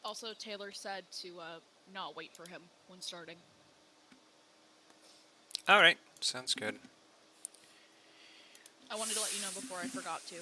Also, Taylor said to not wait for him when starting. Alright, sounds good. I wanted to let you know before I forgot to.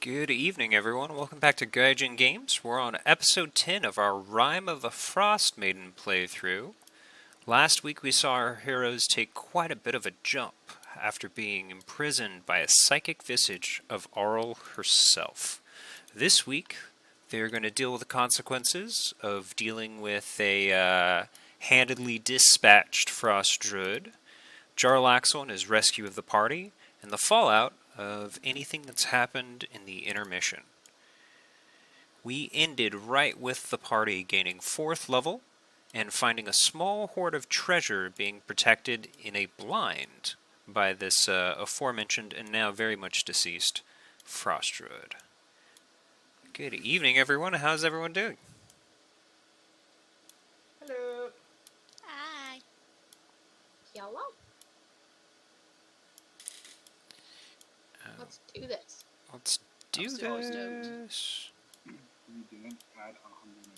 Good evening, everyone. Welcome back to GuyjinGaymes. We're on episode 10 of our Rime of the Frost Maiden playthrough. Last week we saw our heroes take quite a bit of a jump after being imprisoned by a psychic visage of Auril herself. This week they're going to deal with the consequences of dealing with a handedly dispatched Frost Druid, Jarlaxle and his rescue of the party, and the fallout of anything that's happened in the intermission. We ended right with the party gaining 4th level and finding a small hoard of treasure being protected in a blind by this aforementioned and now very much deceased Frost Druid. Good evening, everyone. How's everyone doing? Hello. Hi. Hello. Let's do this. Let's do super this. We didn't add 160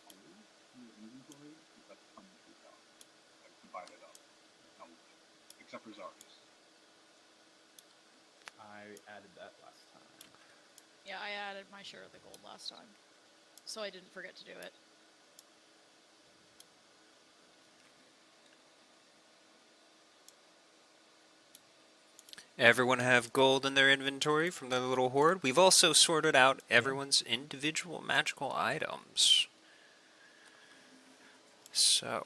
colors to your inventory because that's coming to out. Like divide it up. Except for Zardes. I added that last time. Yeah, I added my share of the gold last time, so I didn't forget to do it. Everyone have gold in their inventory from their little hoard. We've also sorted out everyone's individual magical items. So,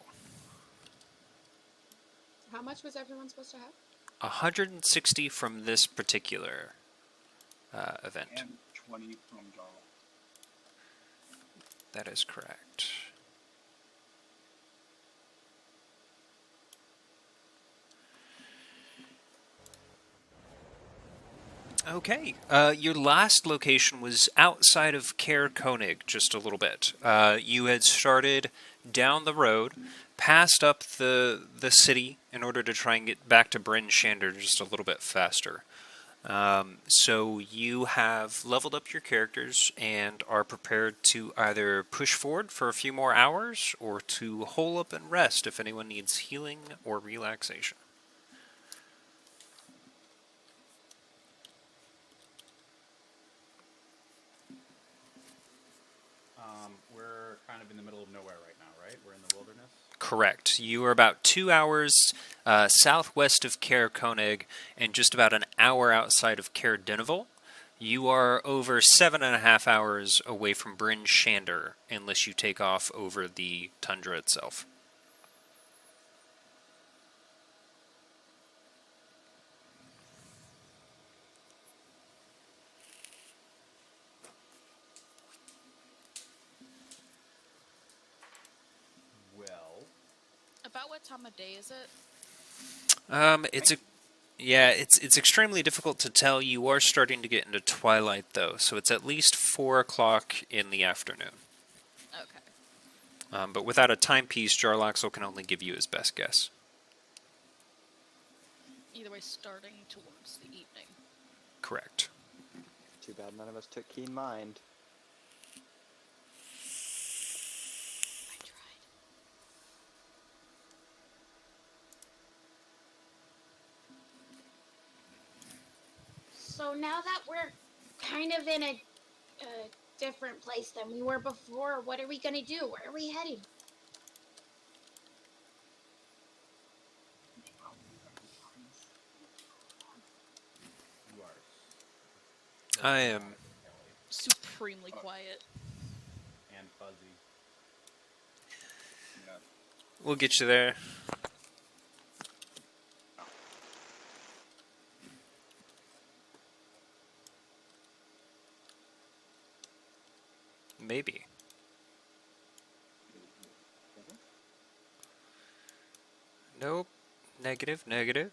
How much was everyone supposed to have? 160 from this particular event. And 20 from Jarl. That is correct. Okay, your last location was outside of Caer Konig just a little bit. You had started down the road, passed up the city in order to try and get back to Bryn Shander just a little bit faster. So you have leveled up your characters and are prepared to either push forward for a few more hours or to hole up and rest if anyone needs healing or relaxation. We're kind of in the middle of nowhere right now, right? We're in the wilderness. Correct. You are about 2 hours southwest of Caer Konig and just about an hour outside of Caer Dineval. You are over 7.5 hours away from Bryn Shander, unless you take off over the tundra itself. Well, About what time of day is it? It's extremely difficult to tell. You are starting to get into twilight though, so it's at least 4 o'clock in the afternoon. Okay. But without a timepiece, Jarlaxle can only give you his best guess. Either way, starting towards the evening. Correct. Too bad none of us took keen mind. I tried. So now that we're kind of in a different place than we were before, what are we gonna do? Where are we heading? you are. I am. Supremely quiet. And fuzzy. Yeah, We'll get you there. Maybe. Nope. Negative, negative.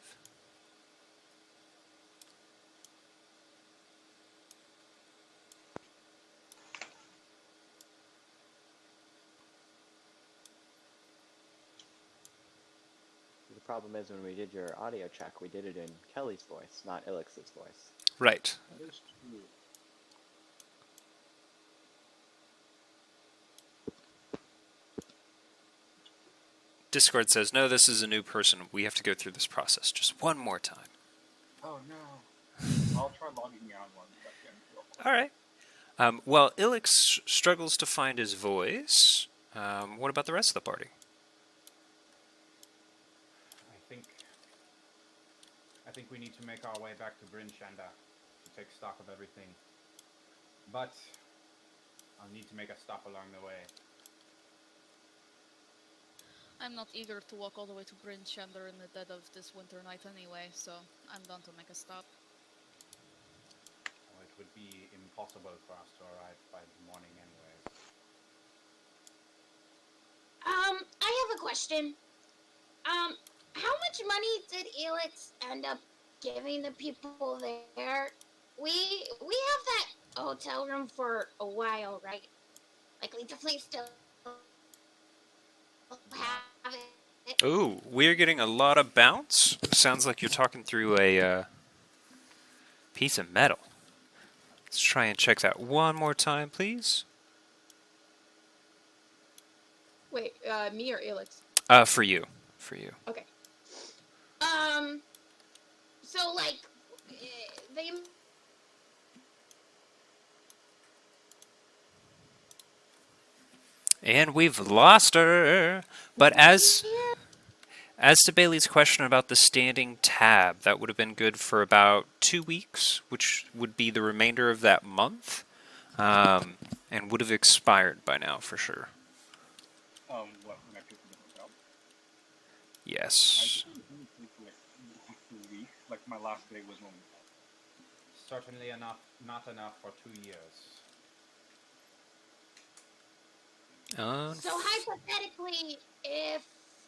The problem is when we did your audio check, we did it in Kelly's voice, not Ilix's voice. Right. That is true. Discord says, no, this is a new person. We have to go through this process just one more time. Oh no. I'll try logging me on one second. All right. Well, Ilix struggles to find his voice. What about the rest of the party? I think we need to make our way back to Bryn Shanda to take stock of everything. But I'll need to make a stop along the way. I'm not eager to walk all the way to Bryn Shander in the dead of this winter night anyway, so I'm done to make a stop. Well, it would be impossible for us to arrive by the morning anyway. I have a question. How much money did Elix end up giving the people there? We have that hotel room for a while, right? Like, we definitely still have it. Ooh, we're getting a lot of bounce. Sounds like you're talking through a piece of metal. Let's try and check that one more time, please. Wait, me or Elix? For you. For you. Okay. So, like, they... And we've lost her. But as to Bailey's question about the standing tab, that would have been good for about 2 weeks, which would be the remainder of that month, and would have expired by now for sure. What, when I picked the hotel? Yes. I think it took like 2 weeks. Like my last day was when we Certainly not enough for 2 years. So hypothetically, if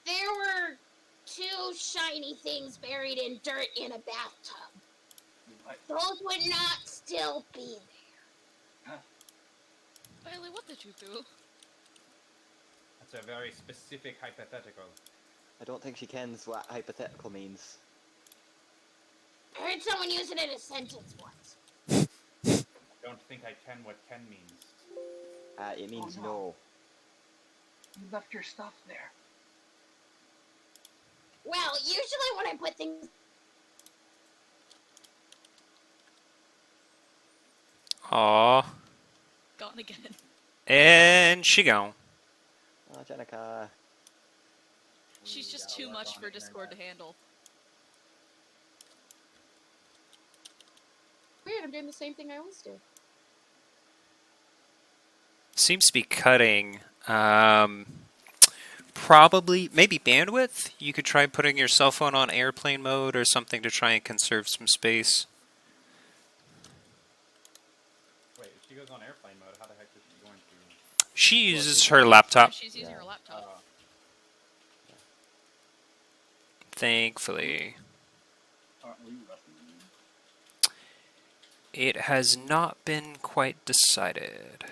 there were 2 shiny things buried in dirt in a bathtub, those would not still be there. Bailey, what did you do? That's a very specific hypothetical. I don't think she kens what hypothetical means. I heard someone use it in a sentence once. I don't think I ken what ken means. It means no. no. You left your stuff there. Well, usually when I put things... Aww. Gone again. And she gone. Oh, Jenica. She's just too much for Discord to handle. Weird, I'm doing the same thing I always do. Seems to be cutting. Probably, maybe bandwidth? You could try putting your cell phone on airplane mode or something to try and conserve some space. Wait, if she goes on airplane mode, how the heck is she going to... She uses her laptop. Yeah, she's using her laptop. Thankfully. Are you resting? It has not been quite decided.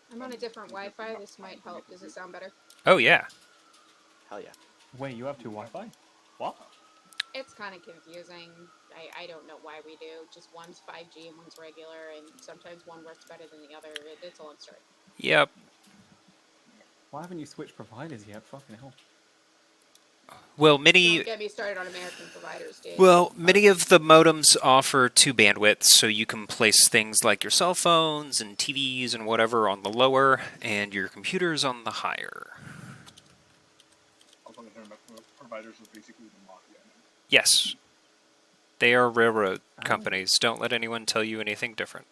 I'm on a different Wi-Fi. This might help. Does it sound better? Oh, yeah. Hell yeah. Wait, you have 2 Wi-Fi? What? It's kind of confusing. I don't know why we do. Just one's 5G and one's regular, and sometimes one works better than the other. It's a long story. Yep. Why haven't you switched providers yet? Fucking hell. Well, many... Don't get me started on American providers, dude. Well, many of the modems offer 2 bandwidths, so you can place things like your cell phones and TVs and whatever on the lower, and your computers on the higher. Also, internet providers are basically the mafia. Yes. They are railroad companies. Don't let anyone tell you anything different.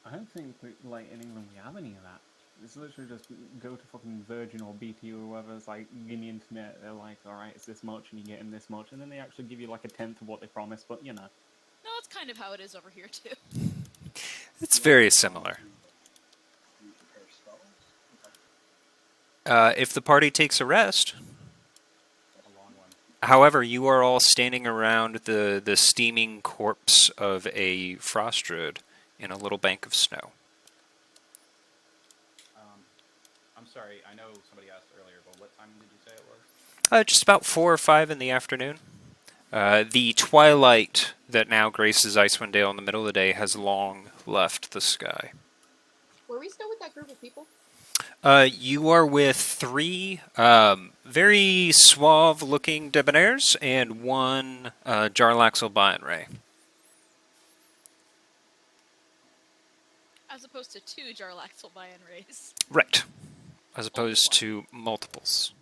I don't think, like, in England we have any of that. It's literally just go to fucking Virgin or BT or whoever. It's like, give me internet. They're like, all right, it's this much, and you're getting this much, and then they actually give you like a tenth of what they promised. But you know, No, it's kind of how it is over here too. It's Do you very have time similar. to use repair spells? Okay. If the party takes a rest. A long one. However, you are all standing around the steaming corpse of a frost druid in a little bank of snow. I'm sorry, I know somebody asked earlier, but what time did you say it was? Just about 4 or 5 in the afternoon. The twilight that now graces Icewind Dale in the middle of the day has long left the sky. Were we still with that group of people? You are with 3 very suave-looking debonaires and 1 Jarlaxle Ray. As opposed to 2 Jarlaxle Rays. Right. As Only opposed 1. to multiples.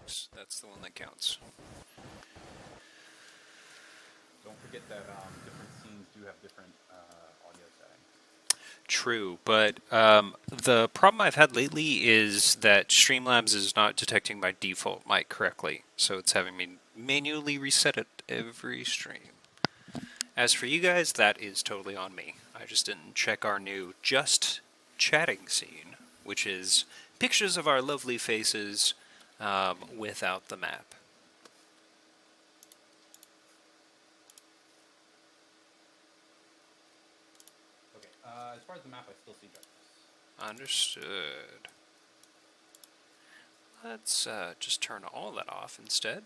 folks. That's the one that counts. Don't forget that different scenes do have different audio settings. True, but the problem I've had lately is that Streamlabs is not detecting my default mic correctly, so it's having me manually reset it every stream. As for you guys, that is totally on me. I just didn't check our new just chatting scene, which is pictures of our lovely faces without the map. Okay, as far as the map, I still see justice. Understood. Let's just turn all that off instead.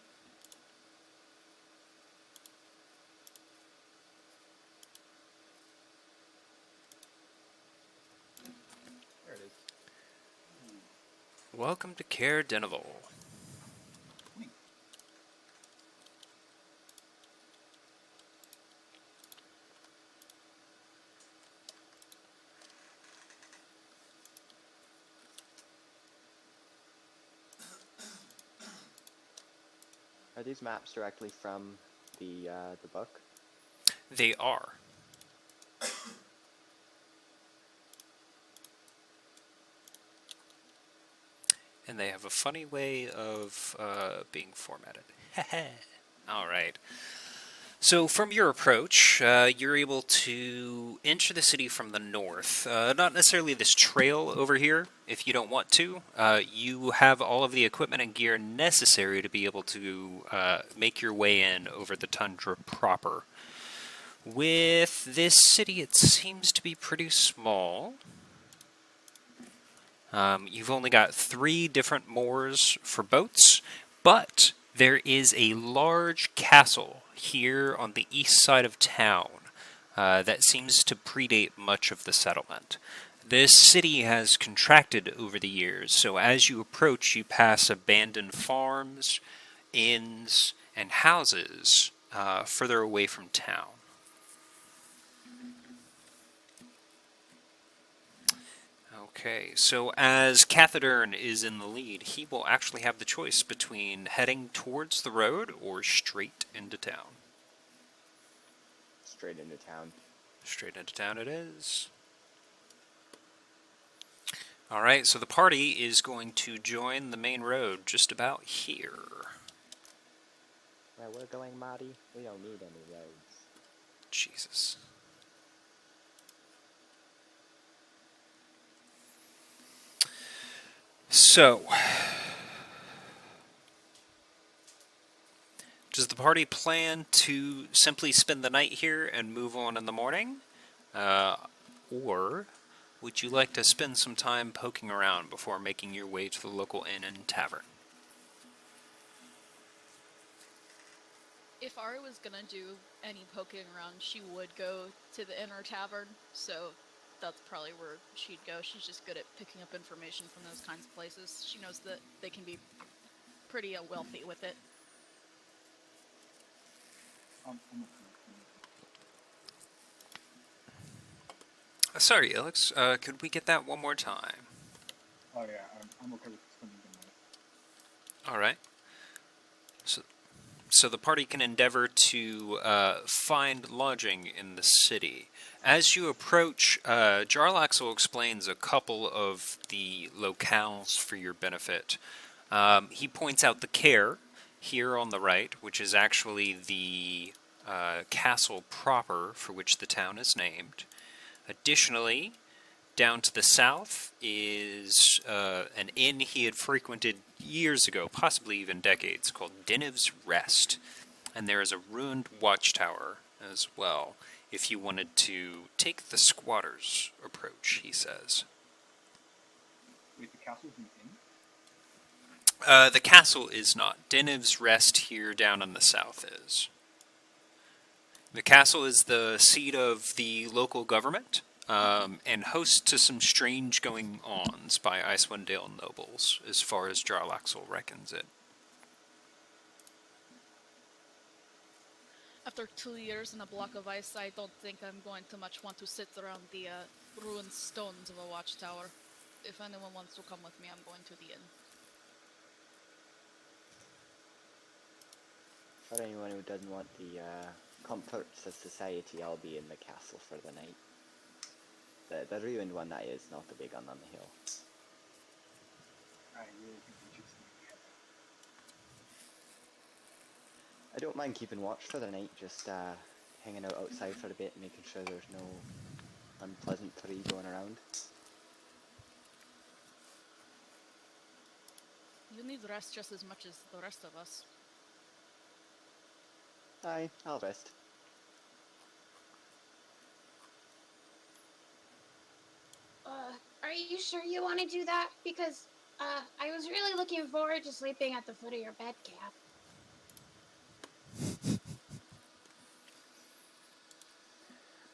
There it is. Welcome to Care Denival. Are these maps directly from the book? They are. And they have a funny way of being formatted. All right. So from your approach, you're able to enter the city from the north. Not necessarily this trail over here, if you don't want to. You have all of the equipment and gear necessary to be able to make your way in over the tundra proper. With this city, it seems to be pretty small. You've only got 3 different moors for boats, but there is a large castle here on the east side of town that seems to predate much of the settlement. This city has contracted over the years, so as you approach, you pass abandoned farms, inns, and houses further away from town. Okay, so as Cathedern is in the lead, he will actually have the choice between heading towards the road or straight into town. Straight into town. Straight into town it is. Alright, so the party is going to join the main road just about here. Where we're going, Marty, we don't need any roads. Jesus. So, does the party plan to simply spend the night here and move on in the morning? Or would you like to spend some time poking around before making your way to the local inn and tavern? If Ari was gonna do any poking around, she would go to the inn or tavern, so that's probably where she'd go. She's just good at picking up information from those kinds of places. She knows that they can be pretty wealthy with it. I'm okay. Sorry, Alex, could we get that one more time? Oh yeah, I'm okay with spending the night. Alright. So the party can endeavor to find lodging in the city. As you approach, Jarlaxle explains a couple of the locales for your benefit. He points out the Care here on the right, which is actually the castle proper for which the town is named. Additionally, down to the south is an inn he had frequented years ago, possibly even decades, called Deniv's Rest. And there is a ruined watchtower as well, if you wanted to take the squatter's approach, he says. Wait, the castle's an inn? The castle is not. Deniv's Rest here down in the south is. The castle is the seat of the local government, and host to some strange going-ons by Icewind Dale nobles, as far as Jarlaxle reckons it. After 2 years in a block of ice, I don't think I'm going to much want to sit around the ruined stones of a watchtower. If anyone wants to come with me, I'm going to the inn. For anyone who doesn't want the comforts of society, I'll be in the castle for the night. The ruined one, that is, not the big one on the hill. I really think we should sneak in. I don't mind keeping watch for the night, just hanging out outside for a bit, making sure there's no unpleasantry going around. You need rest just as much as the rest of us. Aye, I'll rest. Are you sure you want to do that? Because, I was really looking forward to sleeping at the foot of your bed, Cap.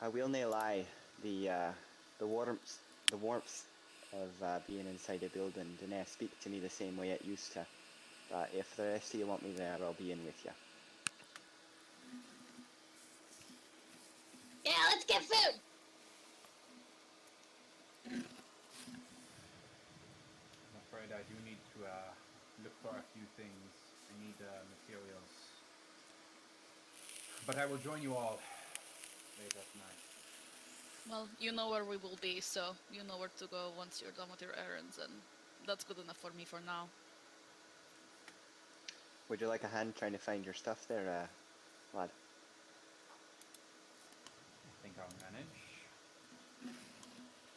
I will nae lie, the warmth of being inside a building dinna speak to me the same way it used to. But if the rest of you want me there, I'll be in with you. Yeah, let's get food! I'm afraid I do need to look for a few things. I need materials. But I will join you all later tonight. Well, you know where we will be, so you know where to go once you're done with your errands, and that's good enough for me for now. Would you like a hand trying to find your stuff there, lad? I think I'll manage.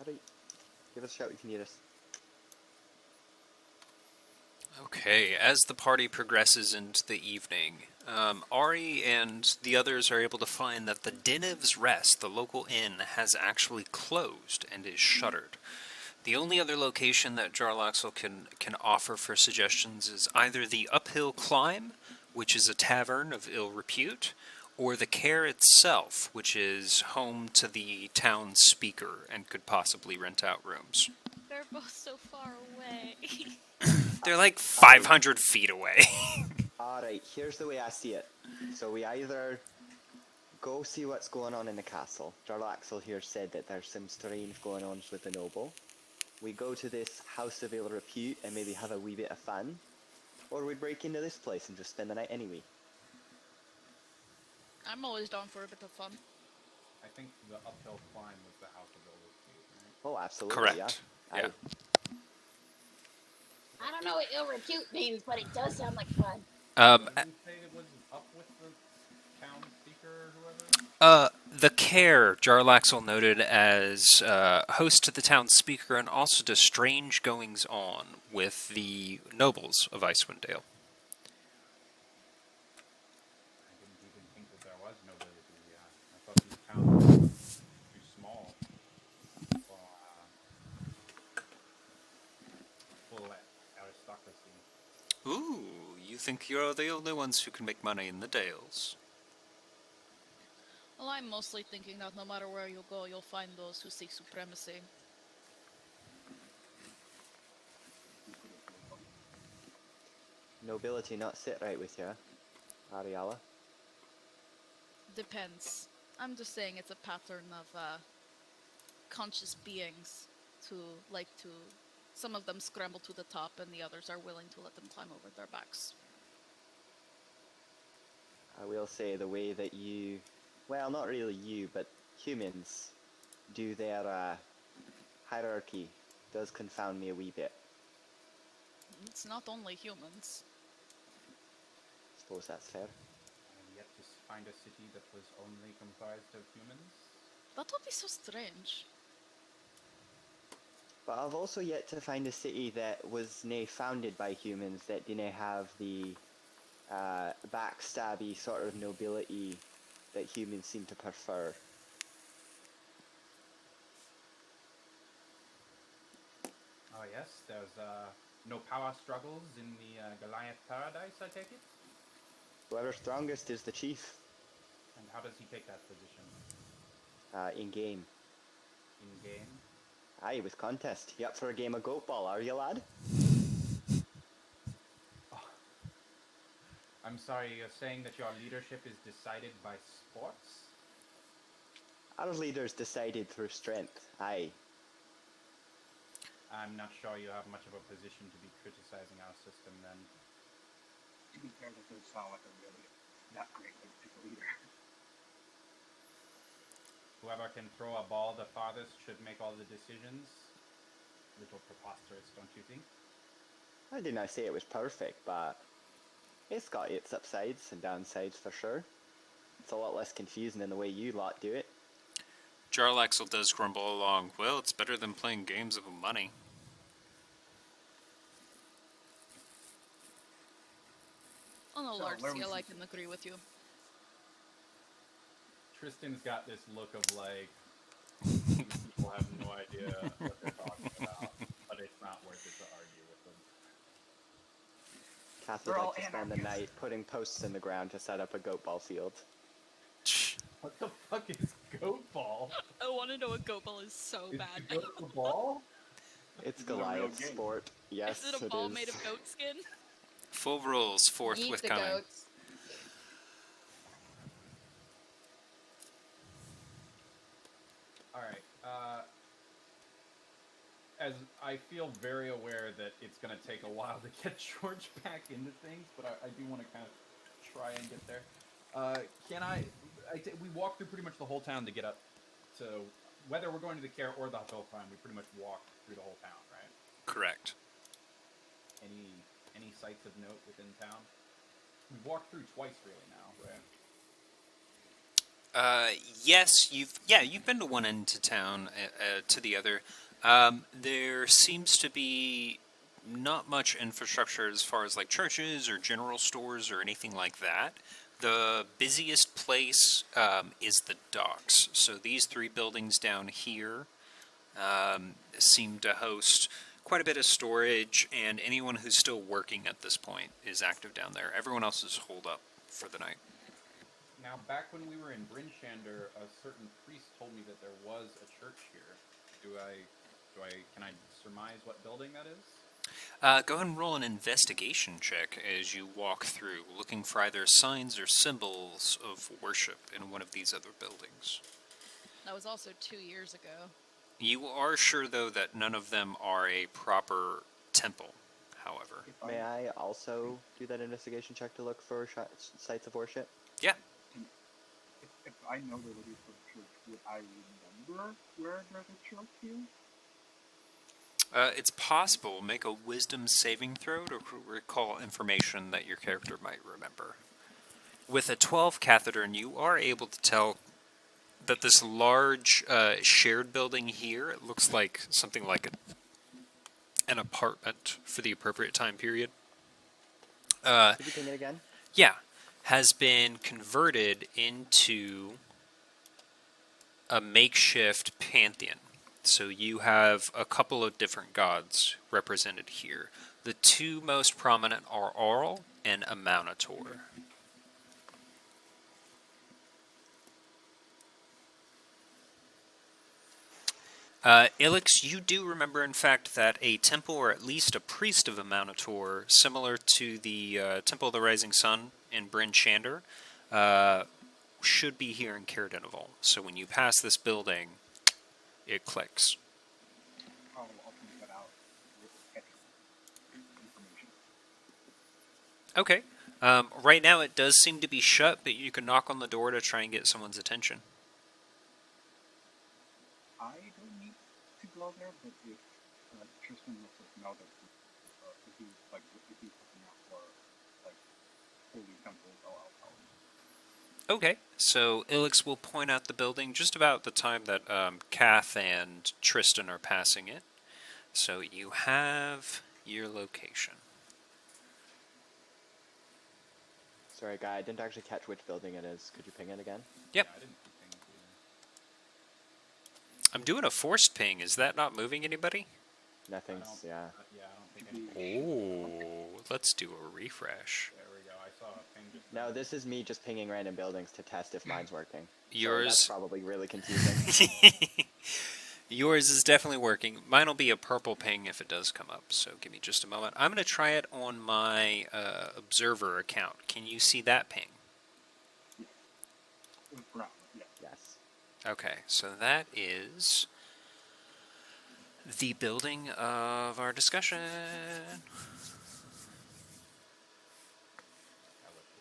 Alright. Give us a shout if you need us. Okay, as the party progresses into the evening, Ari and the others are able to find that the Diniv's Rest, the local inn, has actually closed and is shuttered. The only other location that Jarlaxle can offer for suggestions is either the Uphill Climb, which is a tavern of ill repute, or the Care itself, which is home to the town speaker and could possibly rent out rooms. They're both so far away. They're like 500 feet away. Alright, here's the way I see it. So we either go see what's going on in the castle. Jarlaxle here said that there's some strange going on with the noble. We go to this house of ill repute and maybe have a wee bit of fun. Or we break into this place and just spend the night anyway. I'm always down for a bit of fun. I think the uphill climb was the House of Ill Repute, right? Oh, absolutely, Correct. yeah. Yeah. I don't know what ill repute means, but it does sound like fun. Didn't say it was up with the town speaker or whoever? The Care, Jarlaxle noted as host to the town speaker and also to strange goings-on with the nobles of Icewind Dale. I didn't even think that there was nobility. I thought these towns were too small for full aristocracy. Ooh, you think you're the only ones who can make money in the Dales. Well, I'm mostly thinking that no matter where you go, you'll find those who seek supremacy. Nobility not sit right with you, Ariala. Depends. I'm just saying it's a pattern of conscious beings to like to. Some of them scramble to the top, and the others are willing to let them climb over their backs. I will say the way that you, well, not really you, but humans do their hierarchy does confound me a wee bit. It's not only humans. Suppose that's fair. I have yet to find a city that was only comprised of humans. That would be so strange. But I've also yet to find a city that was nae founded by humans that didn't have the backstabby sort of nobility that humans seem to prefer. Oh yes, there's no power struggles in the Goliath Paradise, I take it? Whoever's strongest is the chief And how does he take that position? in game. In-game? Aye, with contest. You up for a game of goat ball, are you, lad? Oh. I'm sorry, you're saying that your leadership is decided by sports? Our leaders decided through strength. Aye. I'm not sure you have much of a position to be criticizing our system then. To be fair, that does sound like a really that great way to pick a leader. Whoever can throw a ball the farthest should make all the decisions. Little preposterous, don't you think? I did not say it was perfect, but it's got its upsides and downsides for sure. It's a lot less confusing than the way you lot do it. Jarlaxle does grumble along. Well, it's better than playing games of money. On a So, large where we scale, I see- can agree with you. Tristan's got this look of like, these people have no idea what they're talking about, but it's not worth it to argue with them. Kath We're would all like to spend the anarchists. night putting posts in the ground to set up a goat ball field. What the fuck is goat ball? I want to know what goat ball is so Is bad. the goat the ball? It's It's a real Goliath's game. sport. Yes, Is it a ball made of goat skin? Full rules Yeet forthwith the coming. goats. Alright, as I feel very aware that it's going to take a while to get George back into things, but I do want to kind of try and get there. We walk through pretty much the whole town to get up to, whether we're going to the Care or the Hill Farm, we pretty much walk through the whole town, right? Correct. Any sights of note within town? We've walked through twice really now, right? Yes, you've been to one end to town, to the other. There seems to be not much infrastructure as far as like churches or general stores or anything like that. The busiest place is the docks. So these three buildings down here seem to host quite a bit of storage, and anyone who's still working at this point is active down there. Everyone else is holed up for the night. Now, back when we were in Brinchander, a certain priest told me that there was a church here. Can I surmise what building that is? Go ahead and roll an investigation check as you walk through, looking for either signs or symbols of worship in one of these other buildings. That was also 2 years ago. You are sure, though, that none of them are a proper temple, however. If May I also do that investigation check to look for sites of worship? Yeah. If I know the lady for the church, would I remember where there's a church here? It's possible. Make a wisdom saving throw to recall information that your character might remember. With a 12 Cathedron, you are able to tell that this large shared building here, it looks like something like an apartment for the appropriate time period. Could you ping it again? Yeah, has been converted into a makeshift pantheon. So you have a couple of different gods represented here. The two most prominent are Aurel and Amountator. Ilix, you do remember, in fact, that a temple, or at least a priest of Amountator, similar to the Temple of the Rising Sun in Bryn Shander, should be here in Caradenival. So when you pass this building, it clicks. I'll point that out with sketching information. Okay. Right now it does seem to be shut, but you can knock on the door to try and get someone's attention. I don't need to go there, but if Tristan lets us know that if he's looking out for like holy temples, I'll tell him. Okay, so Ilix will point out the building just about the time that Kath and Tristan are passing it. So you have your location. Sorry, Guy, I didn't actually catch which building it is. Could you ping it again? Yep. Yeah, I didn't see things either. I'm doing a forced ping. Is that not moving anybody? Nothing's, yeah. Yeah, I don't think anything. Oh, let's do a refresh. There we go. I saw a ping just. No, this is me just pinging random buildings to test if mine's working. So that's Yours, probably really confusing. yours is definitely working. Mine will be a purple ping if it does come up. So give me just a moment. I'm going to try it on my observer account. Can you see that ping? Brown, yeah. Yes. Okay, so that is the building of our discussion. I looked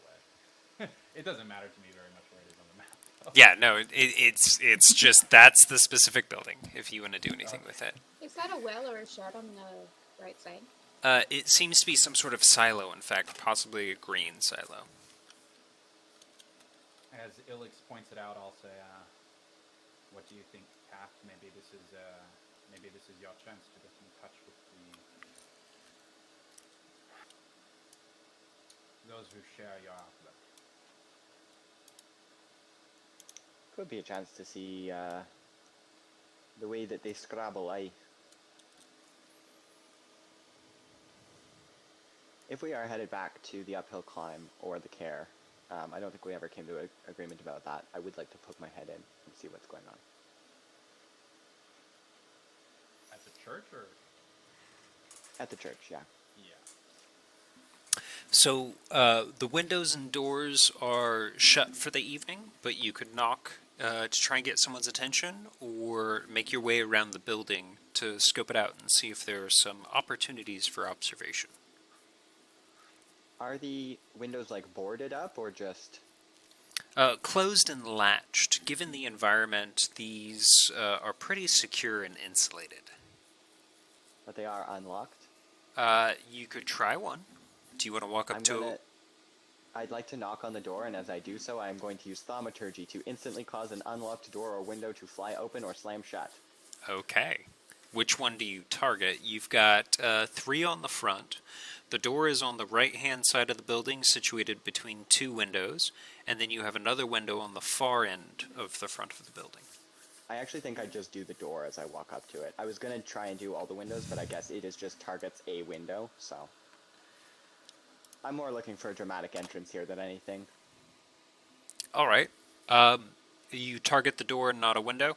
away. It doesn't matter to me very much where it is on the map. Though. Yeah, no, it's just that's the specific building. If you want to do anything with it, Is that a well or a shed on the right side? it seems to be some sort of silo. In fact, possibly a green silo. As Ilix points it out, I'll say, "What do you think, Kath? Maybe this is your chance to get in touch with those who share your outlook." Could be a chance to see the way that they scrabble life. If we are headed back to the uphill climb or the care, I don't think we ever came to an agreement about that. I would like to poke my head in and see what's going on. At the church, or? At the church, yeah. Yeah. So the windows and doors are shut for the evening, but you could knock to try and get someone's attention, or make your way around the building to scope it out and see if there are some opportunities for observation. Are the windows like boarded up or just? Closed and latched. Given the environment, these are pretty secure and insulated. But they are unlocked? You could try one. Do you want to walk up to... I'd like to knock on the door, and as I do so, I am going to use thaumaturgy to instantly cause an unlocked door or window to fly open or slam shut. Okay. Which one do you target? You've got 3 on the front. The door is on the right-hand side of the building, situated between 2 windows, and then you have another window on the far end of the front of the building. I actually think I'd just do the door as I walk up to it. I was going to try and do all the windows, but I guess it is just targets a window, so... I'm more looking for a dramatic entrance here than anything. Alright. You target the door and not a window?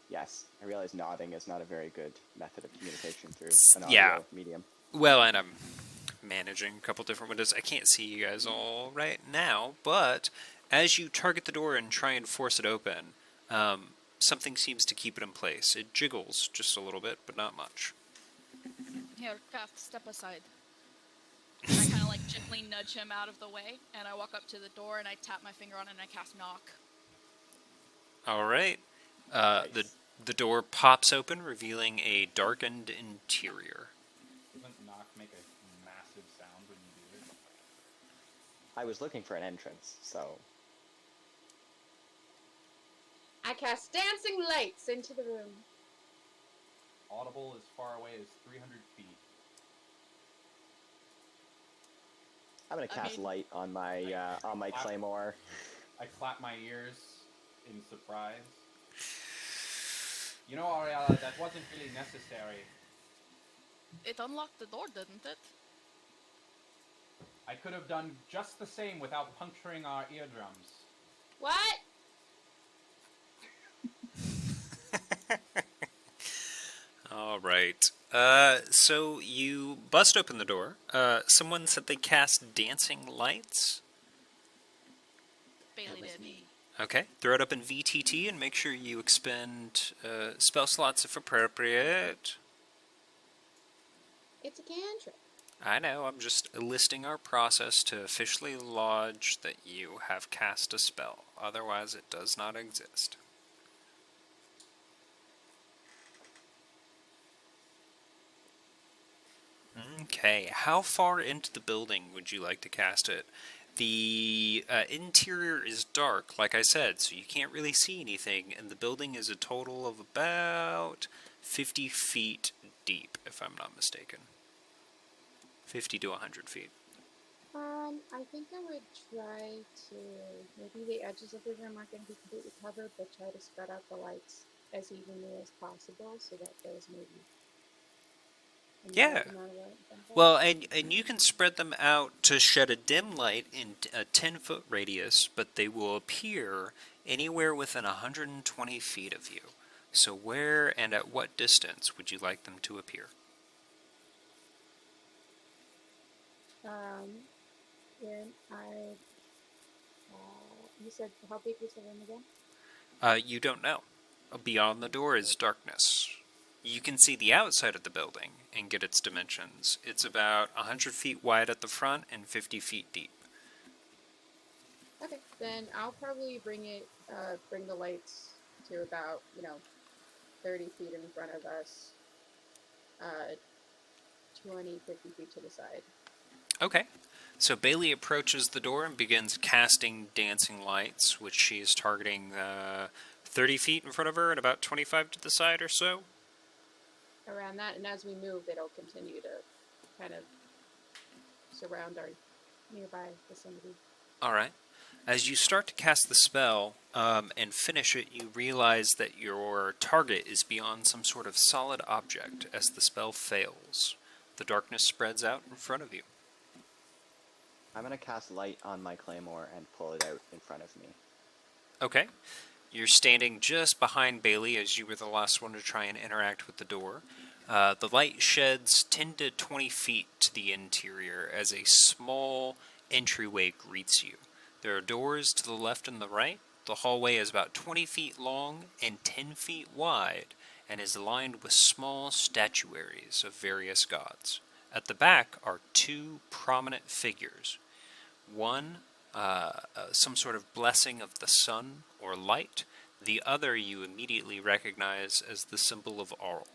Yes, I realize nodding is not a very good method of communication through an audio medium. Well, and I'm managing a couple different windows. I can't see you guys all right now, but as you target the door and try and force it open, something seems to keep it in place. It jiggles just a little bit, but not much. Here, Kath, step aside. And I kind of like gently nudge him out of the way, and I walk up to the door and I tap my finger on it and I cast knock. Alright. Nice. The door pops open, revealing a darkened interior. Doesn't knock make a massive sound when you do it? I was looking for an entrance, so... I cast dancing lights into the room. Audible as far away as 300 feet. I'm gonna cast light on my claymore. I clap my ears in surprise. You know, Ariella, that wasn't really necessary. It unlocked the door, didn't it? I could have done just the same without puncturing our eardrums. What? Alright. So you bust open the door. Someone said they cast dancing lights. Bailey did. Okay. Throw it up in VTT and make sure you expend spell slots if appropriate. It's a cantrip. I know, I'm just listing our process to officially lodge that you have cast a spell. Otherwise, it does not exist. Okay, how far into the building would you like to cast it? The interior is dark, like I said, so you can't really see anything, and the building is a total of about 50 feet deep, if I'm not mistaken. 50 to 100 feet. I think I would try to, maybe the edges of the room aren't going to be completely covered, but try to spread out the lights as evenly as possible so that there's maybe a Yeah. amount of light in front of us. Well, and you can spread them out to shed a dim light in a 10-foot radius, but they will appear anywhere within 120 feet of you. So where and at what distance would you like them to appear? You said how big was the room again? You don't know. Beyond the door is darkness. You can see the outside of the building and get its dimensions. It's about 100 feet wide at the front and 50 feet deep. Okay, then I'll probably bring the lights to about 30 feet in front of us, 20, 50 feet to the side. Okay. So Bailey approaches the door and begins casting dancing lights, which she is targeting 30 feet in front of her and about 25 to the side or so. Around that, and as we move, it'll continue to kind of surround our nearby vicinity. All right. As you start to cast the spell and finish it, you realize that your target is beyond some sort of solid object as the spell fails. The darkness spreads out in front of you. I'm going to cast light on my claymore and pull it out in front of me. Okay. You're standing just behind Bailey as you were the last one to try and interact with the door. The light sheds 10 to 20 feet to the interior as a small entryway greets you. There are doors to the left and the right. The hallway is about 20 feet long and 10 feet wide and is lined with small statuaries of various gods. At the back are two prominent figures. One, some sort of blessing of the sun or light. The other you immediately recognize as the symbol of Aurel.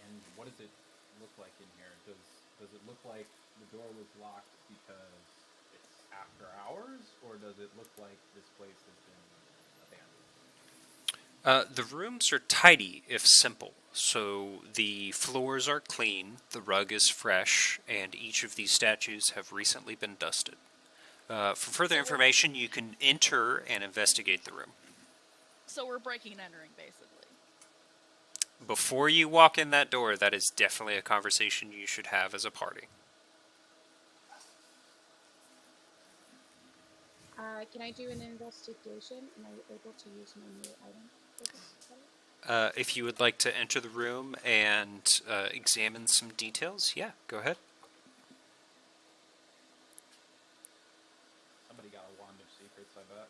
And what does it look like in here? Does it look like the door was locked because it's after hours, or does it look like this place has been abandoned? The rooms are tidy, if simple. So the floors are clean, the rug is fresh, and each of these statues have recently been dusted. For further information, you can enter and investigate the room. So we're breaking and entering, basically. Before you walk in that door, that is definitely a conversation you should have as a party. Can I do an investigation? Am I able to use my new item for this? If you would like to enter the room and examine some details, yeah, go ahead. Somebody got a wand of secrets, I bet.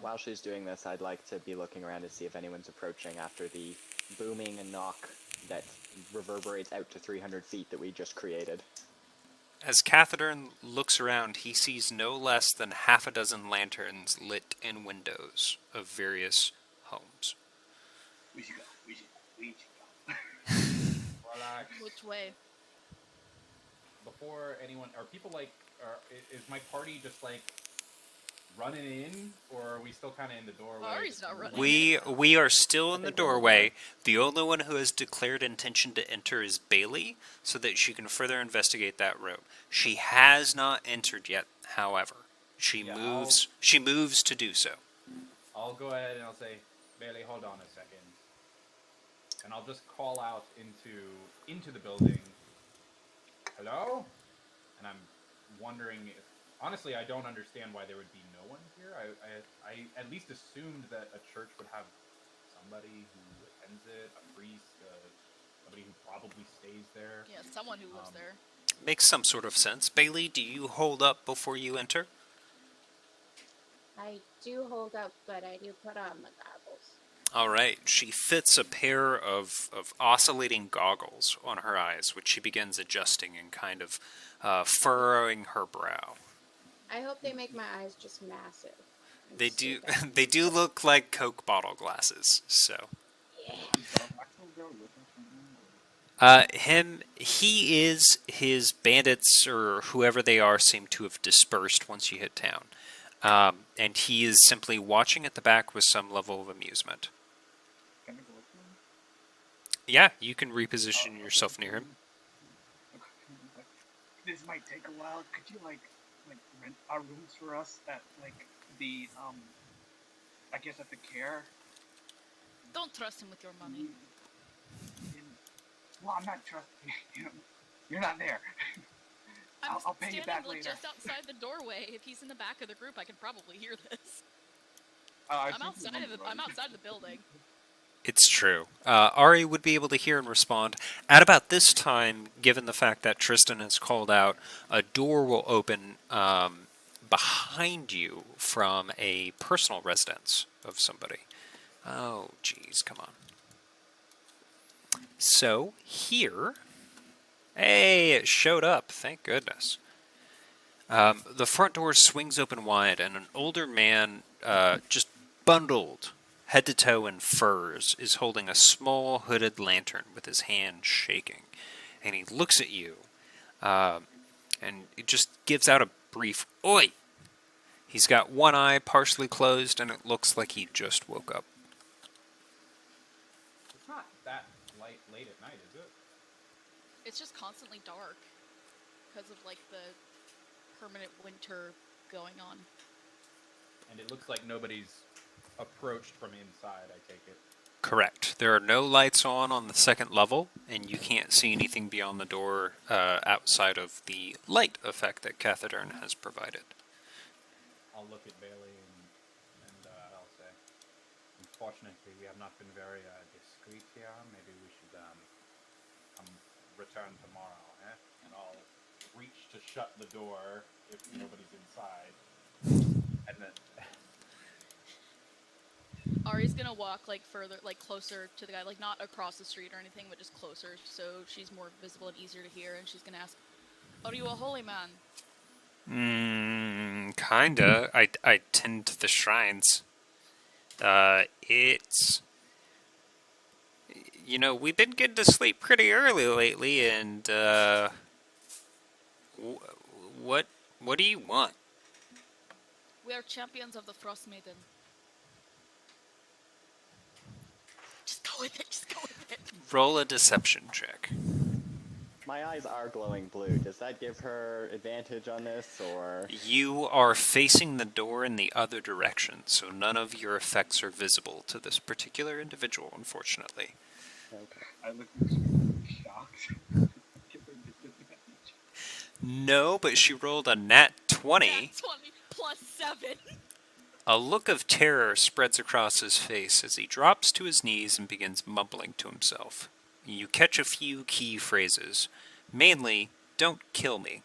While she's doing this, I'd like to be looking around to see if anyone's approaching after the booming and knock that reverberates out to 300 feet that we just created. As Catherine looks around, he sees no less than half a dozen lanterns lit in windows of various homes. We should go. We should go. Relax. Which way? Before anyone, are people like, is my party just like running in, or are we still kind of in the doorway? Ari's not running. We are still in the doorway. The only one who has declared intention to enter is Bailey, so that she can further investigate that room. She has not entered yet, however. She moves to do so. I'll go ahead and I'll say, Bailey, hold on a second. And I'll just call out into the building. Hello? And I'm wondering if, honestly, I don't understand why there would be no one here. I at least assumed that a church would have somebody who attends it, a priest, somebody who probably stays there. Yeah, someone who lives there. Makes some sort of sense. Bailey, do you hold up before you enter? I do hold up, but I do put on the goggles. All right. She fits a pair of oscillating goggles on her eyes, which she begins adjusting and kind of furrowing her brow. I hope they make my eyes just massive. They do. They do look like Coke bottle glasses. So. His bandits or whoever they are seem to have dispersed once you hit town. And he is simply watching at the back with some level of amusement. Can I go with him? Yeah, you can reposition yourself near him. This might take a while. Could you like rent our rooms for us at like the I guess at the care? Don't trust him with your money. Well, I'm not trusting you. You're not there. I'll pay you back later. Just outside the doorway. If he's in the back of the group, I can probably hear this. I'm I'm outside the building. It's true. Ari would be able to hear and respond. At about this time, given the fact that Tristan has called out, a door will open behind you from a personal residence of somebody. Oh, geez, come on. So, here... Hey, it showed up, thank goodness. The front door swings open wide, and an older man, just bundled head to toe in furs, is holding a small hooded lantern with his hand shaking. And he looks at you, and it just gives out a brief "Oi!" He's got one eye partially closed, and it looks like he just woke up. It's not that late at night, is it? It's just constantly dark because of like the permanent winter going on. And it looks like nobody's approached from inside, I take it. Correct. There are no lights on the second level, and you can't see anything beyond the door outside of the light effect that Cathedern has provided. I'll look at Bailey and I'll say, unfortunately, we have not been very discreet here. Maybe we should return tomorrow, eh? And I'll reach to shut the door if nobody's inside. And then Ari's gonna walk like further, like closer to the guy, like not across the street or anything, but just closer, so she's more visible and easier to hear. And she's gonna ask, "Are you a holy man?" Kinda. I tend to the shrines. It's... You know, we've been getting to sleep pretty early lately, and, what do you want? We are champions of the Frost Maiden. Just go with it. Just go with it. Roll a deception check. My eyes are glowing blue. Does that give her advantage on this, or...? You are facing the door in the other direction, so none of your effects are visible to this particular individual, unfortunately. Okay. I look shocked. Give her disadvantage. No, but she rolled a nat 20. Nat 20 plus 7. A look of terror spreads across his face as he drops to his knees and begins mumbling to himself. You catch a few key phrases. Mainly, "Don't kill me."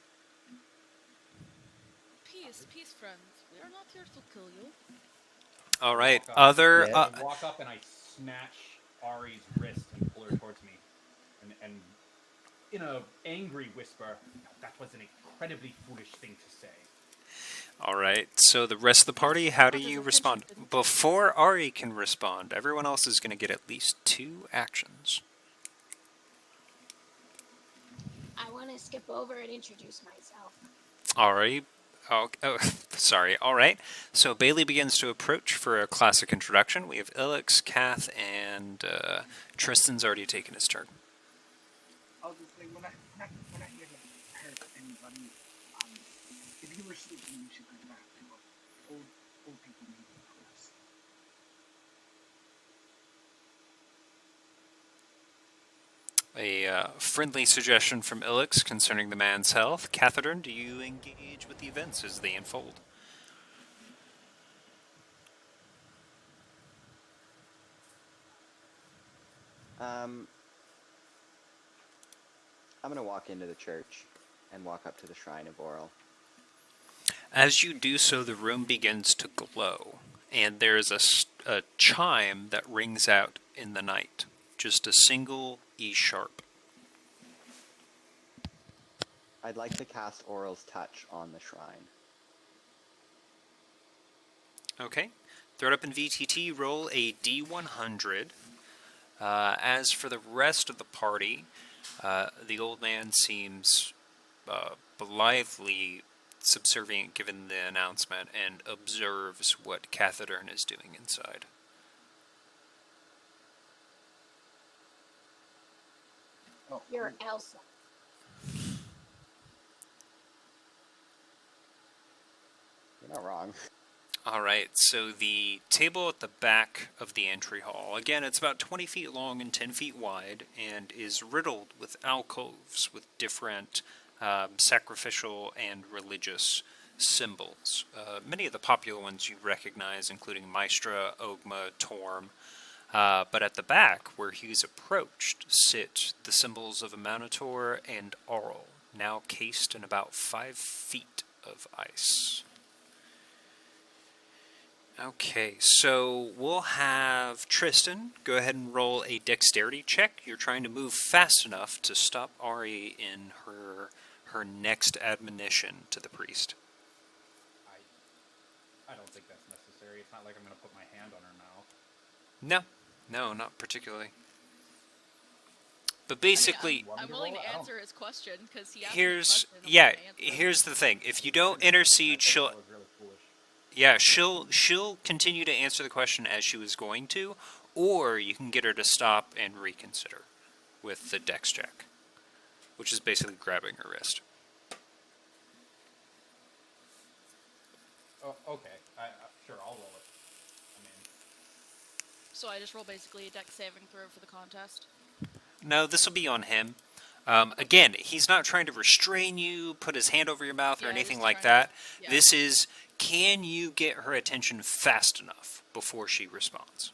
Peace, friends. We are not here to kill you. Alright, Walk up. other... Yeah. I walk up and I snatch Ari's wrist and pull her towards me. And in an angry whisper, that was an incredibly foolish thing to say. Alright, so the rest of the party, how do What is you attention, respond? didn't you? Before Ari can respond, everyone else is going to get at least 2 actions. I want to skip over and introduce myself. Alright. Sorry. Alright. So Bailey begins to approach for a classic introduction. We have Ilix, Kath, and Tristan's already taken his turn. I'll just say, when I hear that hurt anybody, if you were sleeping, you should go back to what old people need, of course. A friendly suggestion from Ilix concerning the man's health. Cathedern, do you engage with the events as they unfold? I'm gonna walk into the church and walk up to the Shrine of Oral. As you do so, the room begins to glow, and there is a chime that rings out in the night. Just a single E-sharp. I'd like to cast Oral's Touch on the shrine. Okay. Throw it up in VTT, roll a D100. As for the rest of the party, the old man seems blithely subservient given the announcement and observes what Cathedern is doing inside. Oh, You're Elsa. You're not wrong. Alright, so the table at the back of the entry hall, again, it's about 20 feet long and 10 feet wide, and is riddled with alcoves with different sacrificial and religious symbols. Many of the popular ones you recognize, including Maestra, Ogma, Torm. But at the back, where he's approached, sit the symbols of a Minotaur and Aurel, now cased in about 5 feet of ice. Okay, so we'll have Tristan go ahead and roll a dexterity check. You're trying to move fast enough to stop Ari in her next admonition to the priest. I don't think that's necessary. It's not like I'm going to put my hand on her mouth. No, not particularly. But basically, I'm willing to answer his question because he asked me a here's question. I'm willing to answer it. here's the thing. If you don't intercede, she'll That was really foolish. yeah, she'll continue to answer the question as she was going to, or you can get her to stop and reconsider with the dex check, which is basically grabbing her wrist. Oh, okay. Sure, I'll roll it. I mean, So I just roll basically a dex saving throw for the contest. No, this will be on him. Again, he's not trying to restrain you, put his hand over your mouth, or Yeah, anything he's like trying that. to- yeah. This is, can you get her attention fast enough before she responds?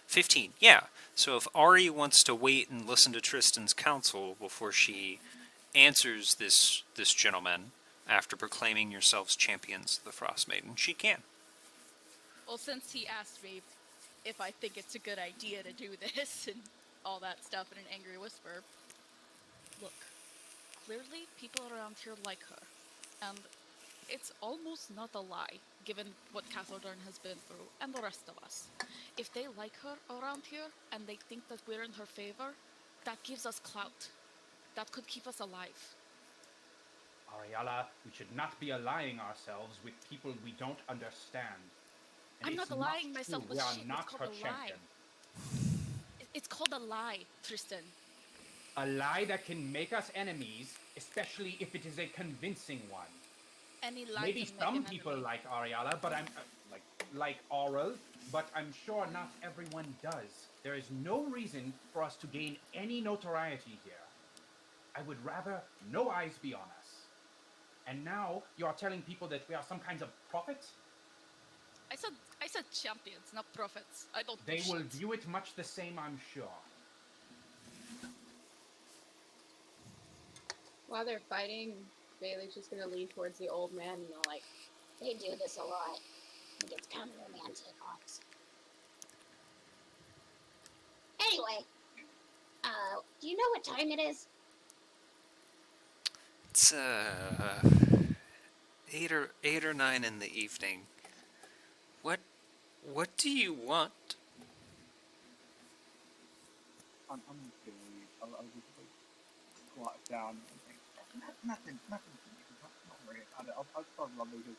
15, yeah. So if Ari wants to wait and listen to Tristan's counsel before she answers this gentleman after proclaiming yourselves champions of the Frost Maiden, she can. Well, since he asked me if I think it's a good idea to do this and all that stuff in an angry whisper, look, clearly people around here like her, and it's almost not a lie, given what Castledorn has been through, and the rest of us. If they like her around here, and they think that we're in her favor, that gives us clout. That could keep us alive. Ariella, we should not be allying ourselves with people we don't understand. And I'm not it's allying myself true. with We are shit. not It's her called a lie. champion. It's called a lie, Tristan. A lie that can make us enemies, especially if it is a convincing one. Any lie Maybe can make some an people enemy. like Ariella, but I'm like Oral, but I'm sure not everyone does. There is no reason for us to gain any notoriety here. I would rather no eyes be on us. And now you are telling people that we are some kinds of prophet? I said champions, not prophets. I don't They do will shit. view it much the same, I'm sure. While they're fighting, Bailey's just gonna lean towards the old man and they'll like, They do this a lot. It gets kind of romantic, honestly. Anyway, do you know what time it is? It's 8 or 9 in the evening. What do you want? I'm Billy. I'll just like squat down and think, nothing. Don't worry about it. I'll start rubbing his.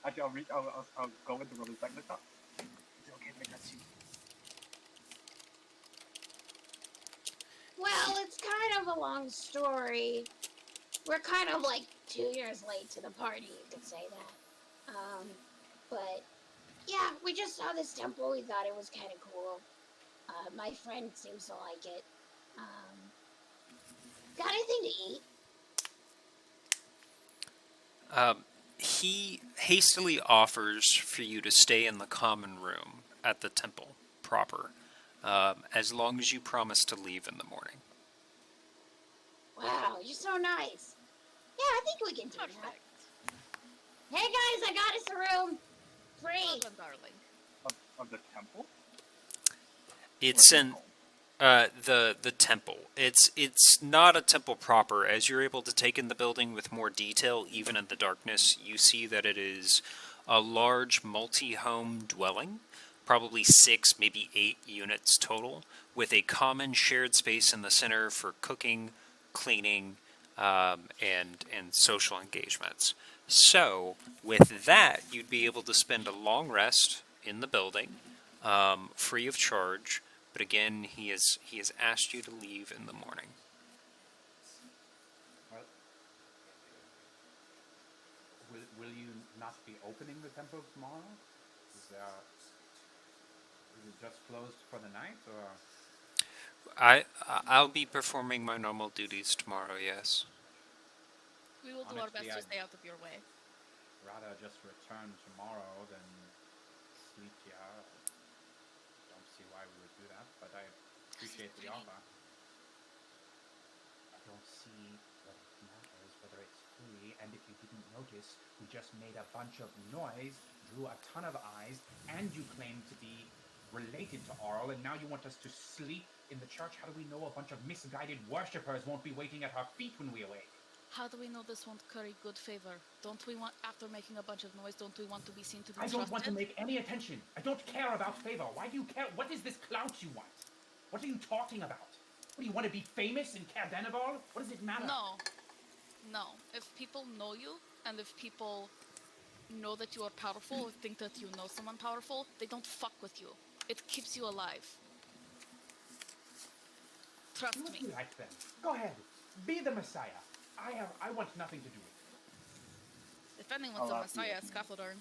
Actually, I'll go into rubbing his back. Like, oh, it's okay, make that see. Well, it's kind of a long story. We're kind of like 2 years late to the party, you could say that. But yeah, we just saw this temple. We thought it was kind of cool. My friend seems to like it. Got anything to eat? He hastily offers for you to stay in the common room at the temple proper, as long as you promise to leave in the morning. Wow, you're so nice. Yeah, I think we can do that. Perfect. Hey guys, I got us a room. Free. Well done, darling. Of the temple? It's in the temple. It's not a temple proper. As you're able to take in the building with more detail, even in the darkness, you see that it is a large multi-home dwelling, probably 6, maybe 8 units total, with a common shared space in the center for cooking, cleaning, and social engagements. So, with that, you'd be able to spend a long rest in the building, free of charge. But again, he has asked you to leave in the morning. Well, will you not be opening the temple tomorrow? Is it just closed for the night, or? I'll be performing my normal duties tomorrow. Yes. We will do our best Honestly, to I'd- stay out of your way. Rather just return tomorrow than sleep here. Don't see why we would do that, but I appreciate the offer. I don't see what it matters whether it's free, and if you didn't notice, we just made a bunch of noise drew a ton of eyes, and you claim to be related to Arl, and now you want us to sleep in the church? How do we know a bunch of misguided worshippers won't be waiting at our feet when we awake? How do we know this won't curry good favor? Don't we want, after making a bunch of noise, don't we want to be seen to be I trusted? don't want to make any attention. I don't care about favor. Why do you care? What is this clout you want? What are you talking about? What, do you want to be famous in Cardenabal? What does it matter? No. No. If people know you, and if people know that you are powerful, or think that you know someone powerful, they don't fuck with you. It keeps you alive. Trust Do what me. you like then. Go ahead. Be the Messiah. I want nothing to do with it. If anyone's a messiah, it's Scaffoldern.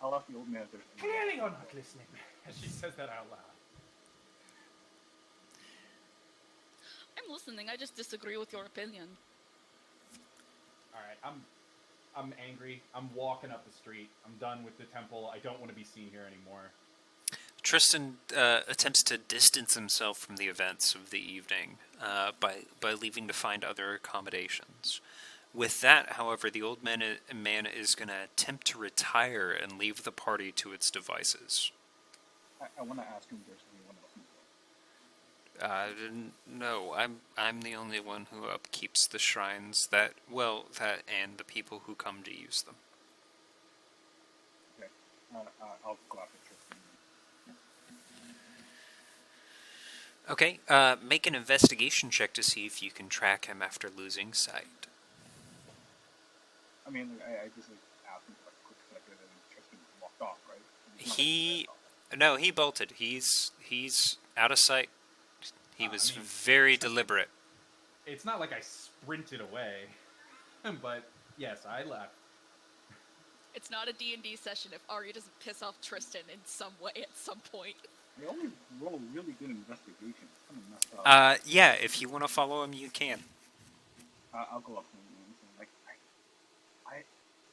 I'll ask the old man if there's any. Clearly you're not listening. As she says that out loud. I'm listening, I just disagree with your opinion. Alright, I'm angry. I'm walking up the street. I'm done with the temple. I don't want to be seen here anymore. Tristan attempts to distance himself from the events of the evening by leaving to find other accommodations. With that, however, the old man is going to attempt to retire and leave the party to its devices. I want to ask him if there's anyone else in there. No, I'm the only one who upkeeps the shrines that and the people who come to use them. Okay, I'll go after Tristan. Okay, make an investigation check to see if you can track him after losing sight. I mean, I just asked him for a quick second, and Tristan walked off, right? He bolted. He's out of sight. He was very deliberate. It's not like I sprinted away. But, yes, I left. It's not a D&D session if Ari doesn't piss off Tristan in some way at some point. They always roll really good investigation. It's kind of messed up. Yeah, if you want to follow him, you can. I'll go up to him and say, like,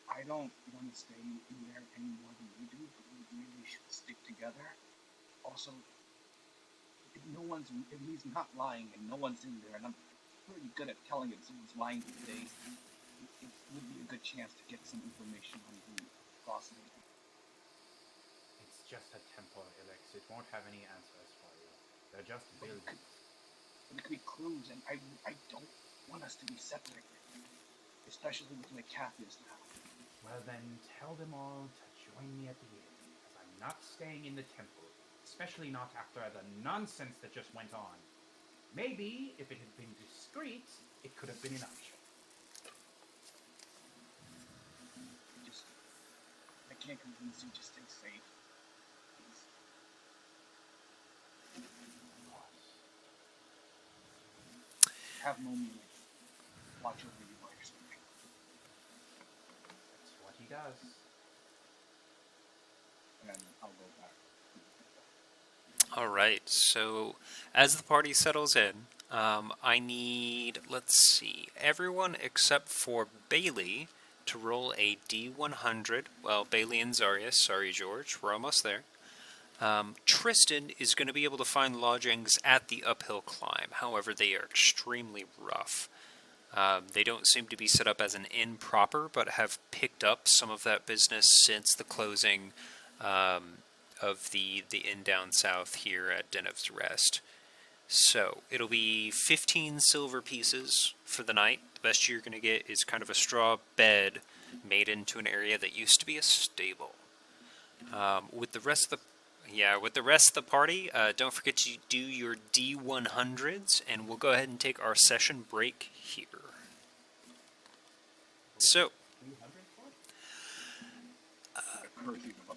I don't want to stay in there any more than you do, but we really should stick together. Also, if he's not lying and no one's in there, and I'm pretty good at telling if someone's lying these days, it would be a good chance to get some information on who possibly. It's just a temple, Alex. It won't have any answers for you. They're just buildings. It could be clues, and I don't want us to be separated. Especially with my cat is now. Well then, tell them all to join me at the inn, as I'm not staying in the temple, especially not after the nonsense that just went on. Maybe, if it had been discreet, it could have been an option. I can't convince you to stay safe. Please. Of course. Have Momi watch over you while you're sleeping. That's what he does. And then I'll go back. Alright, so as the party settles in, I need, let's see, everyone except for Bailey to roll a D100. Well, Bailey and Zarius, sorry George, we're almost there. Tristan is going to be able to find lodgings at the uphill climb, however they are extremely rough. They don't seem to be set up as an inn proper, but have picked up some of that business since the closing of the inn down south here at Den of Rest. So, it'll be 15 silver pieces for the night. The best you're going to get is kind of a straw bed made into an area that used to be a stable. With the rest of the party, don't forget to do your D100s, and we'll go ahead and take our session break here. So,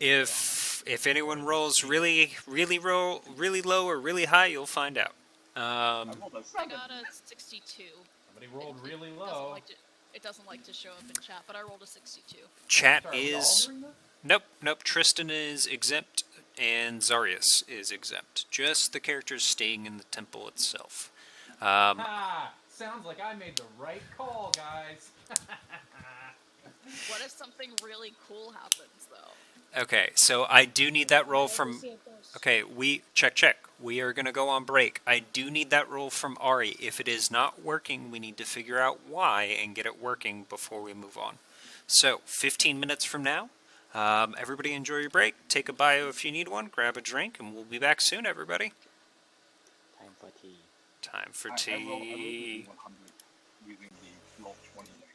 if anyone rolls really low or really high, you'll find out. I got a 62. Somebody rolled really Doesn't low. it doesn't like to show up in chat, but I rolled a 62. Chat Sorry, are we all is... doing this? Nope. Tristan is exempt, and Zarius is exempt. Just the characters staying in the temple itself. Sounds like I made the right call, guys. What if something really cool happens, though? Okay, so I do need that roll We'll from... see if there's- Okay, check. We are going to go on break. I do need that roll from Ari. If it is not working, we need to figure out why and get it working before we move on. So 15 minutes from now, everybody enjoy your break. Take a bio if you need one. Grab a drink, and we'll be back soon, everybody. Time for tea. Time for I will do tea. the 100 using the roll 20 dice.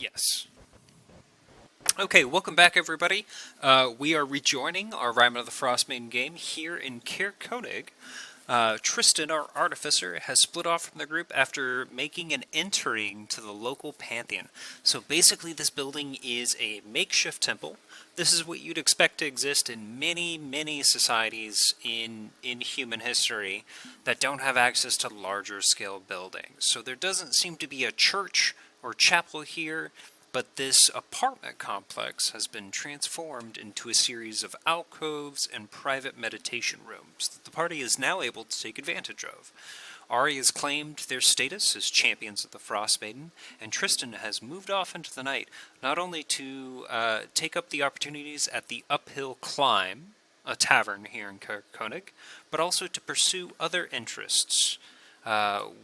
Yes. Okay, welcome back, everybody. We are rejoining our Rime of the Frost Maiden game here in Caer Konig. Tristan, our artificer, has split off from the group after making an entering to the local pantheon. So basically, this building is a makeshift temple. This is what you'd expect to exist in many, many societies in human history that don't have access to larger scale buildings. So there doesn't seem to be a church or chapel here, but this apartment complex has been transformed into a series of alcoves and private meditation rooms that the party is now able to take advantage of. Ari has claimed their status as champions of the Frost Maiden, and Tristan has moved off into the night, not only to take up the opportunities at the Uphill Climb, a tavern here in Konig, but also to pursue other interests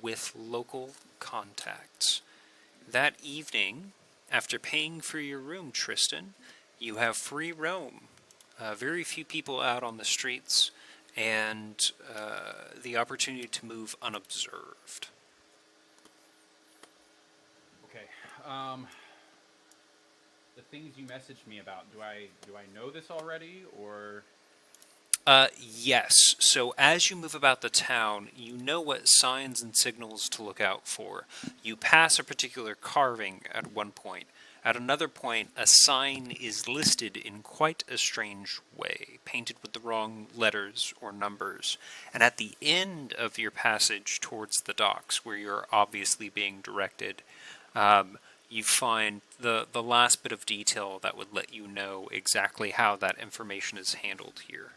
with local contacts. That evening, after paying for your room, Tristan, you have free roam. Very few people out on the streets, and the opportunity to move unobserved. Okay. The things you messaged me about, do I know this already, or? Yes. So as you move about the town, you know what signs and signals to look out for. You pass a particular carving at one point. At another point, a sign is listed in quite a strange way, painted with the wrong letters or numbers. And at the end of your passage towards the docks, where you're obviously being directed, you find the last bit of detail that would let you know exactly how that information is handled here.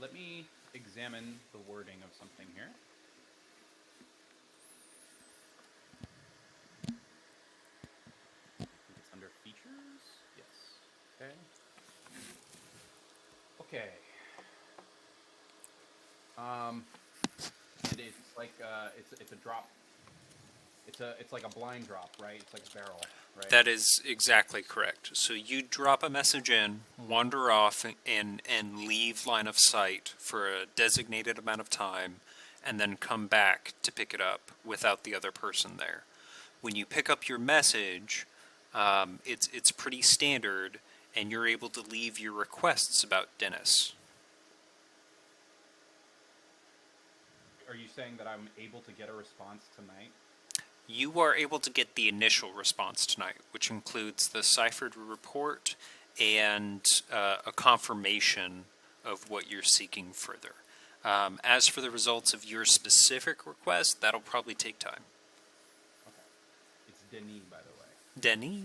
Let me examine the wording of something here. I think it's under features. Yes. Okay. Okay. And it's like it's a drop. It's like a blind drop, right? It's like a barrel, right? That is exactly correct. So you drop a message in, wander off, and leave line of sight for a designated amount of time, and then come back to pick it up without the other person there. When you pick up your message, it's pretty standard, and you're able to leave your requests about Dennis. Are you saying that I'm able to get a response tonight? You are able to get the initial response tonight, which includes the ciphered report and a confirmation of what you're seeking further. As for the results of your specific request, that'll probably take time. Okay. It's Denis, by the way. Denny?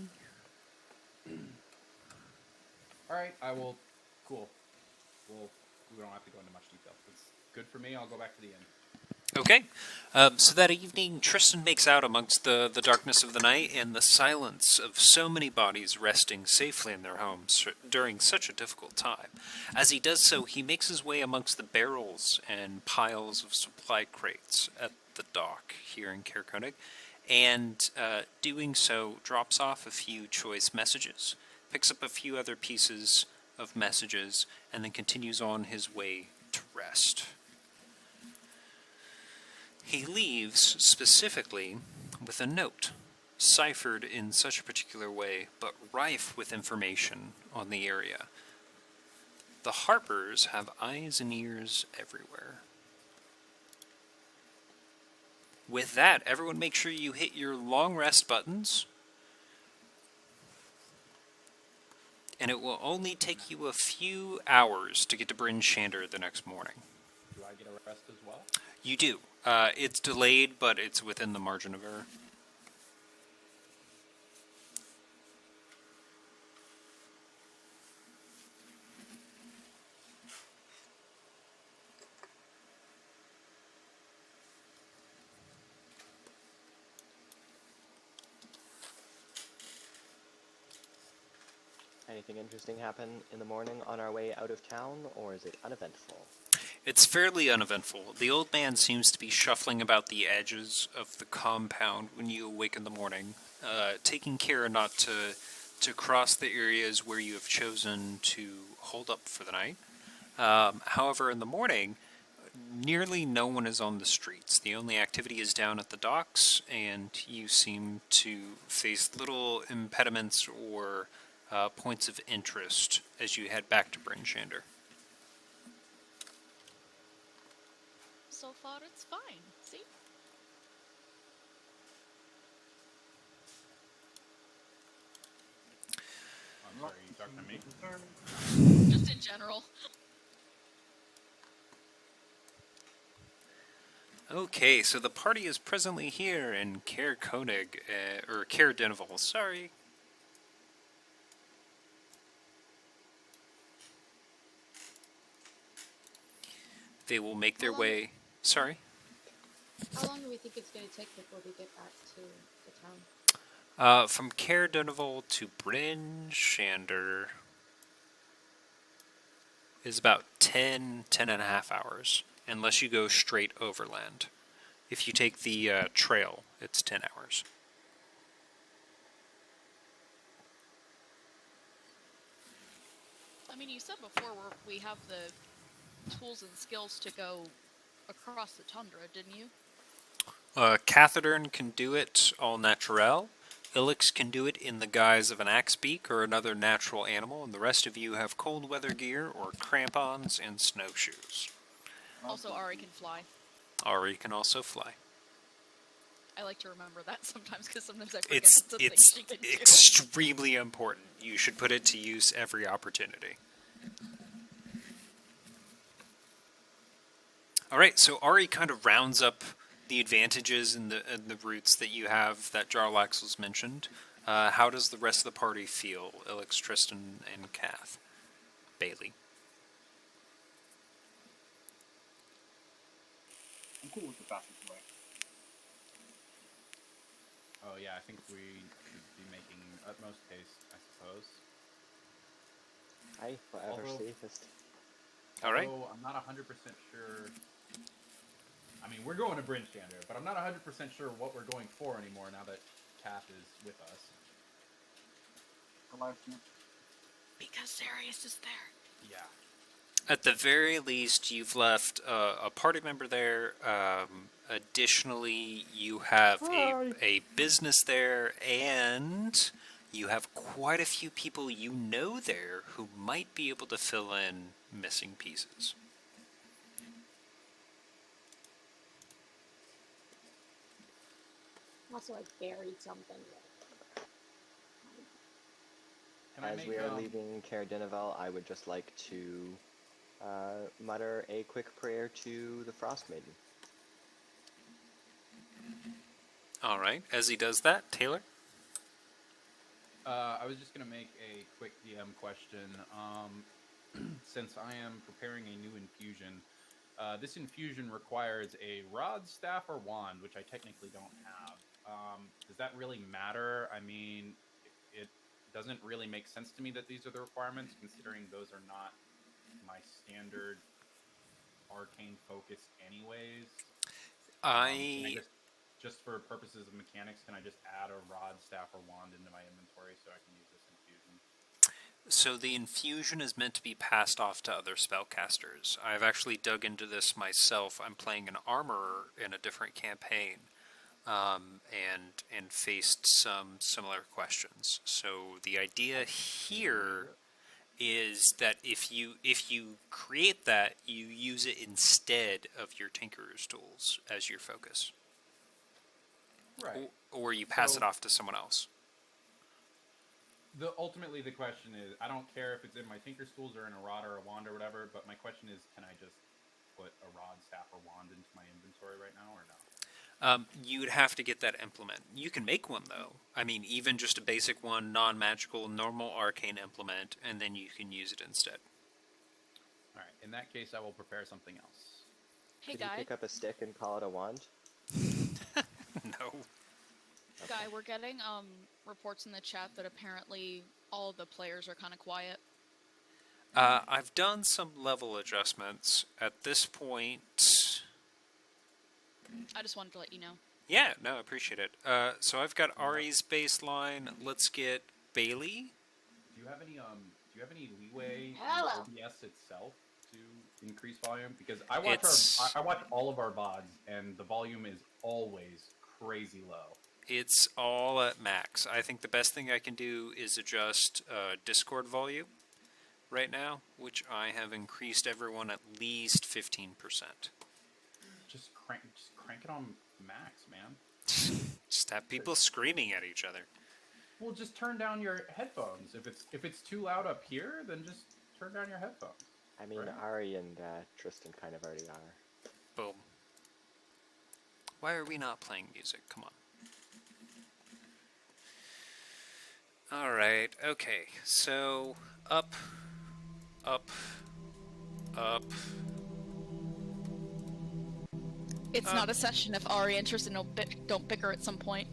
All right, I will. Cool. Well, we don't have to go into much detail. It's good for me. I'll go back to the inn. Okay. So that evening, Tristan makes out amongst the darkness of the night and the silence of so many bodies resting safely in their homes during such a difficult time. As he does so, he makes his way amongst the barrels and piles of supply crates at the dock here in Caer Konig, and doing so, drops off a few choice messages, picks up a few other pieces of messages, and then continues on his way to rest. He leaves specifically with a note, ciphered in such a particular way, but rife with information on the area. The Harpers have eyes and ears everywhere. With that, everyone make sure you hit your long rest buttons. And it will only take you a few hours to get to Bryn Shander the next morning. Do I get a rest as well? You do. It's delayed, but it's within the margin of error. Anything interesting happen in the morning on our way out of town, or is it uneventful? It's fairly uneventful. The old man seems to be shuffling about the edges of the compound when you awake in the morning, taking care not to cross the areas where you have chosen to hold up for the night. However, in the morning, nearly no one is on the streets. The only activity is down at the docks, and you seem to face little impediments or points of interest as you head back to Bryn Shander. So far, it's fine. See? I'm sorry, you talking to me? Just in general. Okay, so the party is presently here in Caer Koenig, or Caer Denival, sorry. They will make their way... Sorry? How long do we think it's going to take before we get back to the town? From Caer Denival to Bryn Shander is about 10 and a half hours, unless you go straight overland. If you take the trail, it's 10 hours. I mean, you said before we have the tools and skills to go across the tundra, didn't you? Cathedern can do it all naturel. Ilix can do it in the guise of an axe beak or another natural animal, and the rest of you have cold weather gear or crampons and snowshoes. Also, Ari can fly. Ari can also fly. I like to remember that sometimes because sometimes I forget It's the thing she can do. extremely important. You should put it to use every opportunity. All right, so Ari kind of rounds up the advantages and the routes that you have that Jarlax was mentioned. How does the rest of the party feel? Ilix, Tristan, and Kath. Bailey. I'm cool with the fastest way. Oh yeah, I think we should be making utmost haste, I suppose. Aye, whatever's Although- safest. All right. Although I'm not 100% sure. I mean, we're going to Bryn Shander, but I'm not 100% sure what we're going for anymore now that Kath is with us. Because Sarius is there. Yeah. At the very least, you've left a party member there. Additionally, you have a business there, and you have quite a few people you know there who might be able to fill in missing pieces. Also, I buried something. As we are leaving Caer Denival, I would just like to mutter a quick prayer to the Frost Maiden. All right. As he does that, Taylor? I was just going to make a quick DM question. Since I am preparing a new infusion, this infusion requires a rod, staff, or wand, which I technically don't have. Does that really matter? I mean, it doesn't really make sense to me that these are the requirements, considering those are not my standard arcane focus anyways. Can I just for purposes of mechanics, can I just add a rod, staff, or wand into my inventory so I can use this infusion? So the infusion is meant to be passed off to other spellcasters. I've actually dug into this myself. I'm playing an armorer in a different campaign, and faced some similar questions. So the idea here is that if you create that, you use it instead of your Tinkerer's tools as your focus. Right. Or you pass it off to someone else. Ultimately, the question is, I don't care if it's in my Tinker's tools or in a rod or a wand or whatever, but my question is, can I just put a rod, staff, or wand into my inventory right now, or no? You'd have to get that implement. You can make one, though. I mean, even just a basic one, non-magical, normal arcane implement, and then you can use it instead. All right. In that case, I will prepare something else. Hey, Could Guy. you pick up a stick and call it a wand? No. Guy, we're getting reports in the chat that apparently all of the players are kind of quiet. I've done some level adjustments. At this point... I just wanted to let you know. Yeah, no, I appreciate it. So I've got Ari's baseline. Let's get Bailey. Do you have any leeway Hello. in OBS itself to increase volume? Because I watch all of our VODs, and the volume is always crazy low. It's all at max. I think the best thing I can do is adjust Discord volume right now, which I have increased everyone at least 15%. Just crank it on max, man. Just have people screaming at each other. Well, just turn down your headphones. If it's too loud up here, then just turn down your headphones. I mean, right? Ari and Tristan kind of already are. Boom. Why are we not playing music? Come on. Alright, okay. So, up, up, up. It's not a session if Ari and Tristan don't bicker at some point.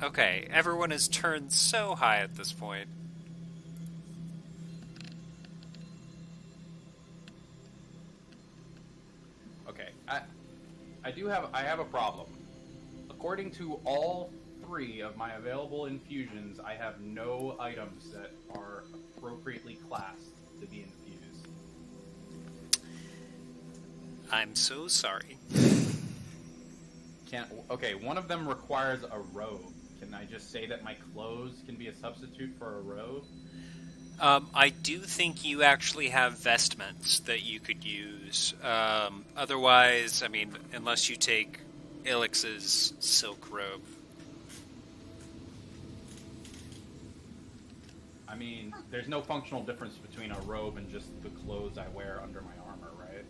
Okay, everyone has turned so high at this point. Okay, I have a problem. According to all 3 of my available infusions, I have no items that are appropriately classed to be infused. I'm so sorry. Okay, one of them requires a robe. Can I just say that my clothes can be a substitute for a robe? I do think you actually have vestments that you could use. Otherwise, I mean, unless you take Ilix's silk robe. I mean, there's no functional difference between a robe and just the clothes I wear under my armor, right?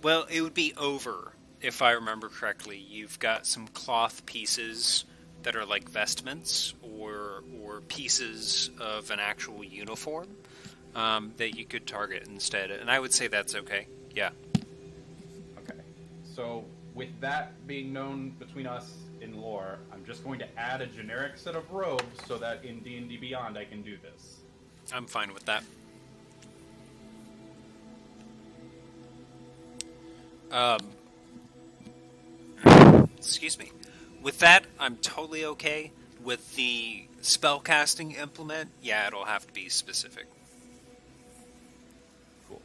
Well, it would be over, if I remember correctly. You've got some cloth pieces that are like vestments or pieces of an actual uniform that you could target instead. And I would say that's okay. Yeah. Okay. So, with that being known between us in lore, I'm just going to add a generic set of robes so that in D&D Beyond I can do this. I'm fine with that. Excuse me. With that, I'm totally okay. With the spellcasting implement, yeah, it'll have to be specific. Cool.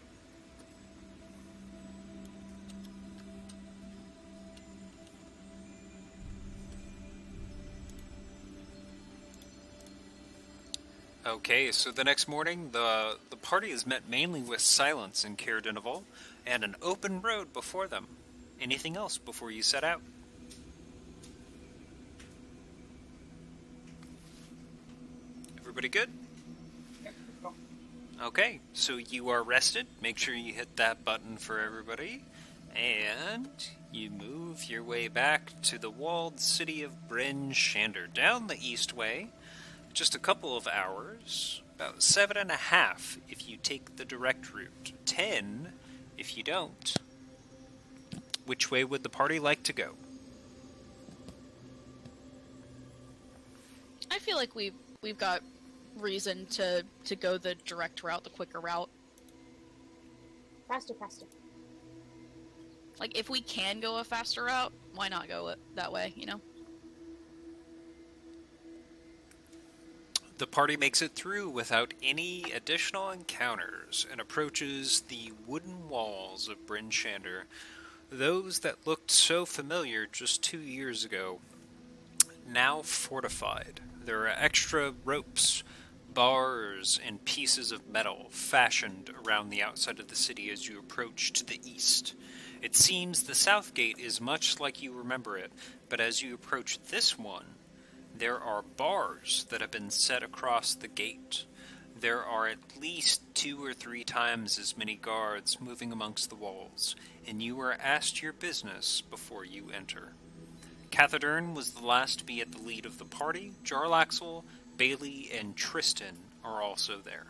Okay, so the next morning, the party is met mainly with silence in Caer Dineval and an open road before them. Anything else before you set out? Everybody good? Yeah, let's go. Okay, so you are rested. Make sure you hit that button for everybody. And you move your way back to the walled city of Bryn Shander, down the east way. Just a couple of hours. About 7.5 if you take the direct route. 10 if you don't. Which way would the party like to go? I feel like we've got reason to go the direct route, the quicker route. Faster. Like, if we can go a faster route, why not go it that way, you know? The party makes it through without any additional encounters and approaches the wooden walls of Bryn Shander, those that looked so familiar just 2 years ago, now fortified. There are extra ropes, bars, and pieces of metal fashioned around the outside of the city as you approach to the east. It seems the south gate is much like you remember it, but as you approach this one, there are bars that have been set across the gate. There are at least 2 or 3 times as many guards moving amongst the walls, and you are asked your business before you enter. Cathedern was the last to be at the lead of the party. Jarlaxle, Bailey, and Tristan are also there.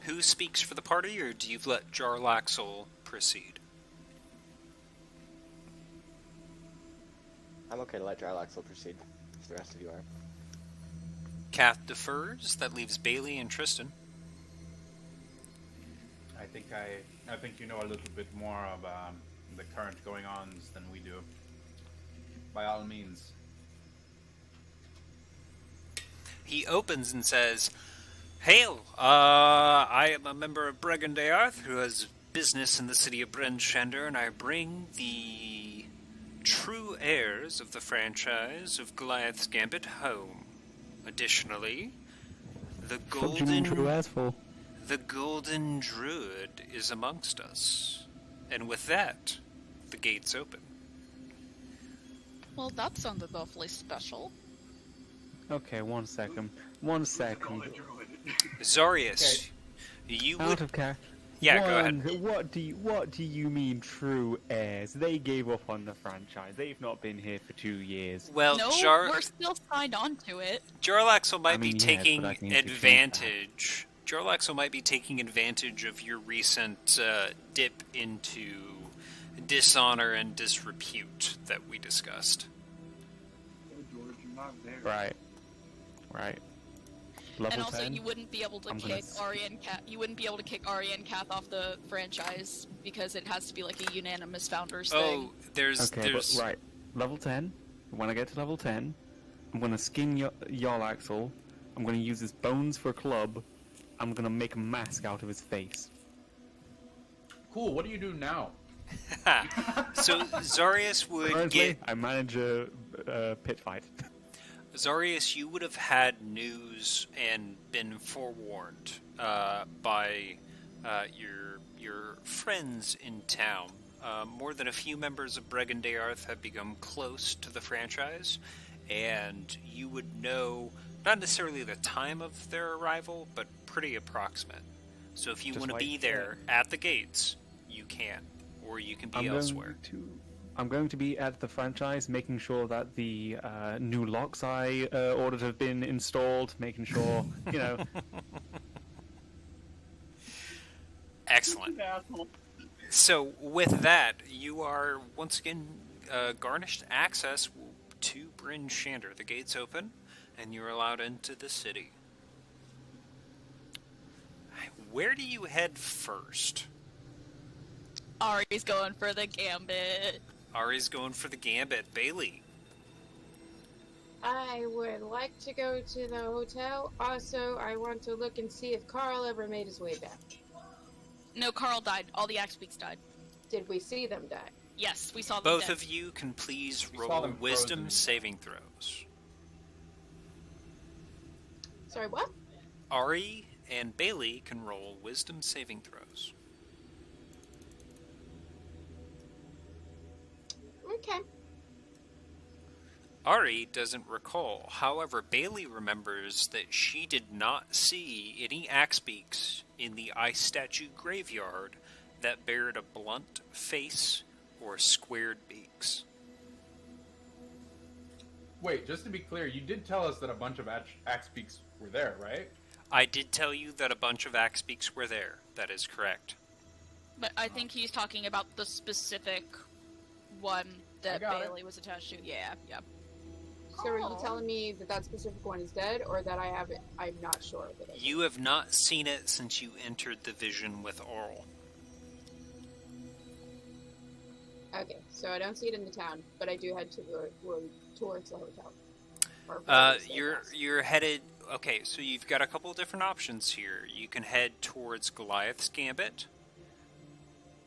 Who speaks for the party, or do you let Jarlaxle proceed? I'm okay to let Jarlaxle proceed, if the rest of you are. Kath defers. That leaves Bailey and Tristan. I think you know a little bit more of the current going-ons than we do. By all means. He opens and says, "Hail! I am a member of Guyjin.Gaymes who has business in the city of Brenshander, and I bring the true heirs of the franchise of Goliath's Gambit home. Additionally, the What do you mean true golden airs for? the golden druid is amongst us." And with that, the gates open. Well, that sounded awfully special. Okay, 1 second. 1 second. Call it druid. Zarius, you Out would... of care. Yeah, go ahead. What do you mean true heirs? They gave up on the franchise. They've not been here for 2 years. Well, No, we're still signed on to it. Jarlaxle might I mean, be yes, taking but I think you should change advantage. Jarlaxle might be taking advantage of your recent dip into dishonor and disrepute that we discussed. Oh, George, you're not there. Right. Level And also, 10? you wouldn't be able to I'm gonna kick Ari and Kath. You wouldn't be able to kick Ari and Kath off the franchise because it has to be like a unanimous founders thing. Oh, there's Okay, but right. Level 10. When I get to level 10, I'm gonna skin Jarlaxle. I'm gonna use his bones for a club. I'm gonna make a mask out of his face. Cool. What do you do now? So Zarius would Currently, get... I manage a pit fight. Zarius, you would have had news and been forewarned by your friends in town. More than a few members of Guyjin.Gaymes have become close to the franchise, and you would know not necessarily the time of their arrival, but pretty approximate. So if you want to be there at the gates, you can, or you can be elsewhere. I'm going to be at the franchise, making sure that the new locks I ordered have been installed, making sure, you know. Excellent. So with that, you are once again garnished access to Bryn Shander. The gates open, and you're allowed into the city. Where do you head first? Ari's going for the gambit. Ari's going for the gambit. Bailey. I would like to go to the hotel. Also, I want to look and see if Carl ever made his way back. No, Carl died. All the Axe Beaks died. Did we see them die? Yes, we saw them Both dead. of you can please We saw roll them wisdom frozen. saving throws. Sorry, what? Ari and Bailey can roll wisdom saving throws. Okay. Ari doesn't recall. However, Bailey remembers that she did not see any axe beaks in the ice statue graveyard that bared a blunt face or squared beaks. Wait, just to be clear, you did tell us that a bunch of axe beaks were there, right? I did tell you that a bunch of axe beaks were there. That is correct. But I think he's talking about the specific one that got it. Bailey was attached to. Yeah. So are you telling me that that specific one is dead, or that I haven't? I'm not sure. That You have not seen it since you entered the vision with Oral. Okay, so I don't see it in the town, but I do head to the road towards the hotel. Or You're headed... Okay, so you've got a couple different options here. You can head towards Goliath's Gambit,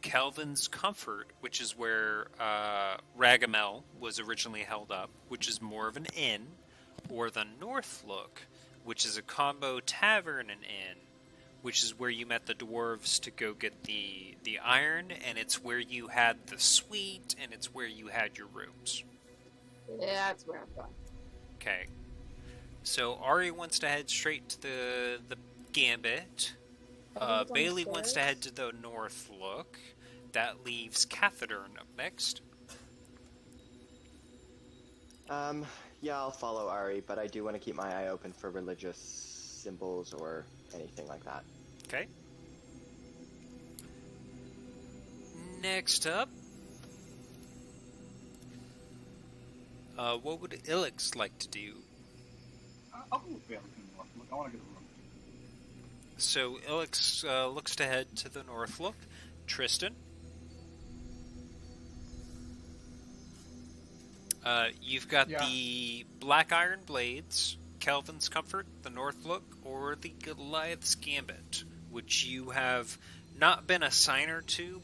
Kelvin's Comfort, which is where Ragamel was originally held up, which is more of an inn, or the North Look, which is a combo tavern and inn, which is where you met the dwarves to go get the iron, and it's where you had the suite, and it's where you had your rooms. Yeah, that's where I'm going. Okay. So Ari wants to head straight to the Gambit. Bailey wants to head to the North Look. That leaves Cathedern up next. Yeah, I'll follow Ari, but I do want to keep my eye open for religious symbols or anything like that. Okay. Next up, what would Ilix like to do? I'll go with Bailey to the North Look. I want to get a room. So Ilix looks to head to the North Look. Tristan? You've got the Black Iron Blades, Kelvin's Comfort, the North Look, or the Goliath's Gambit, which you have not been a signer to, but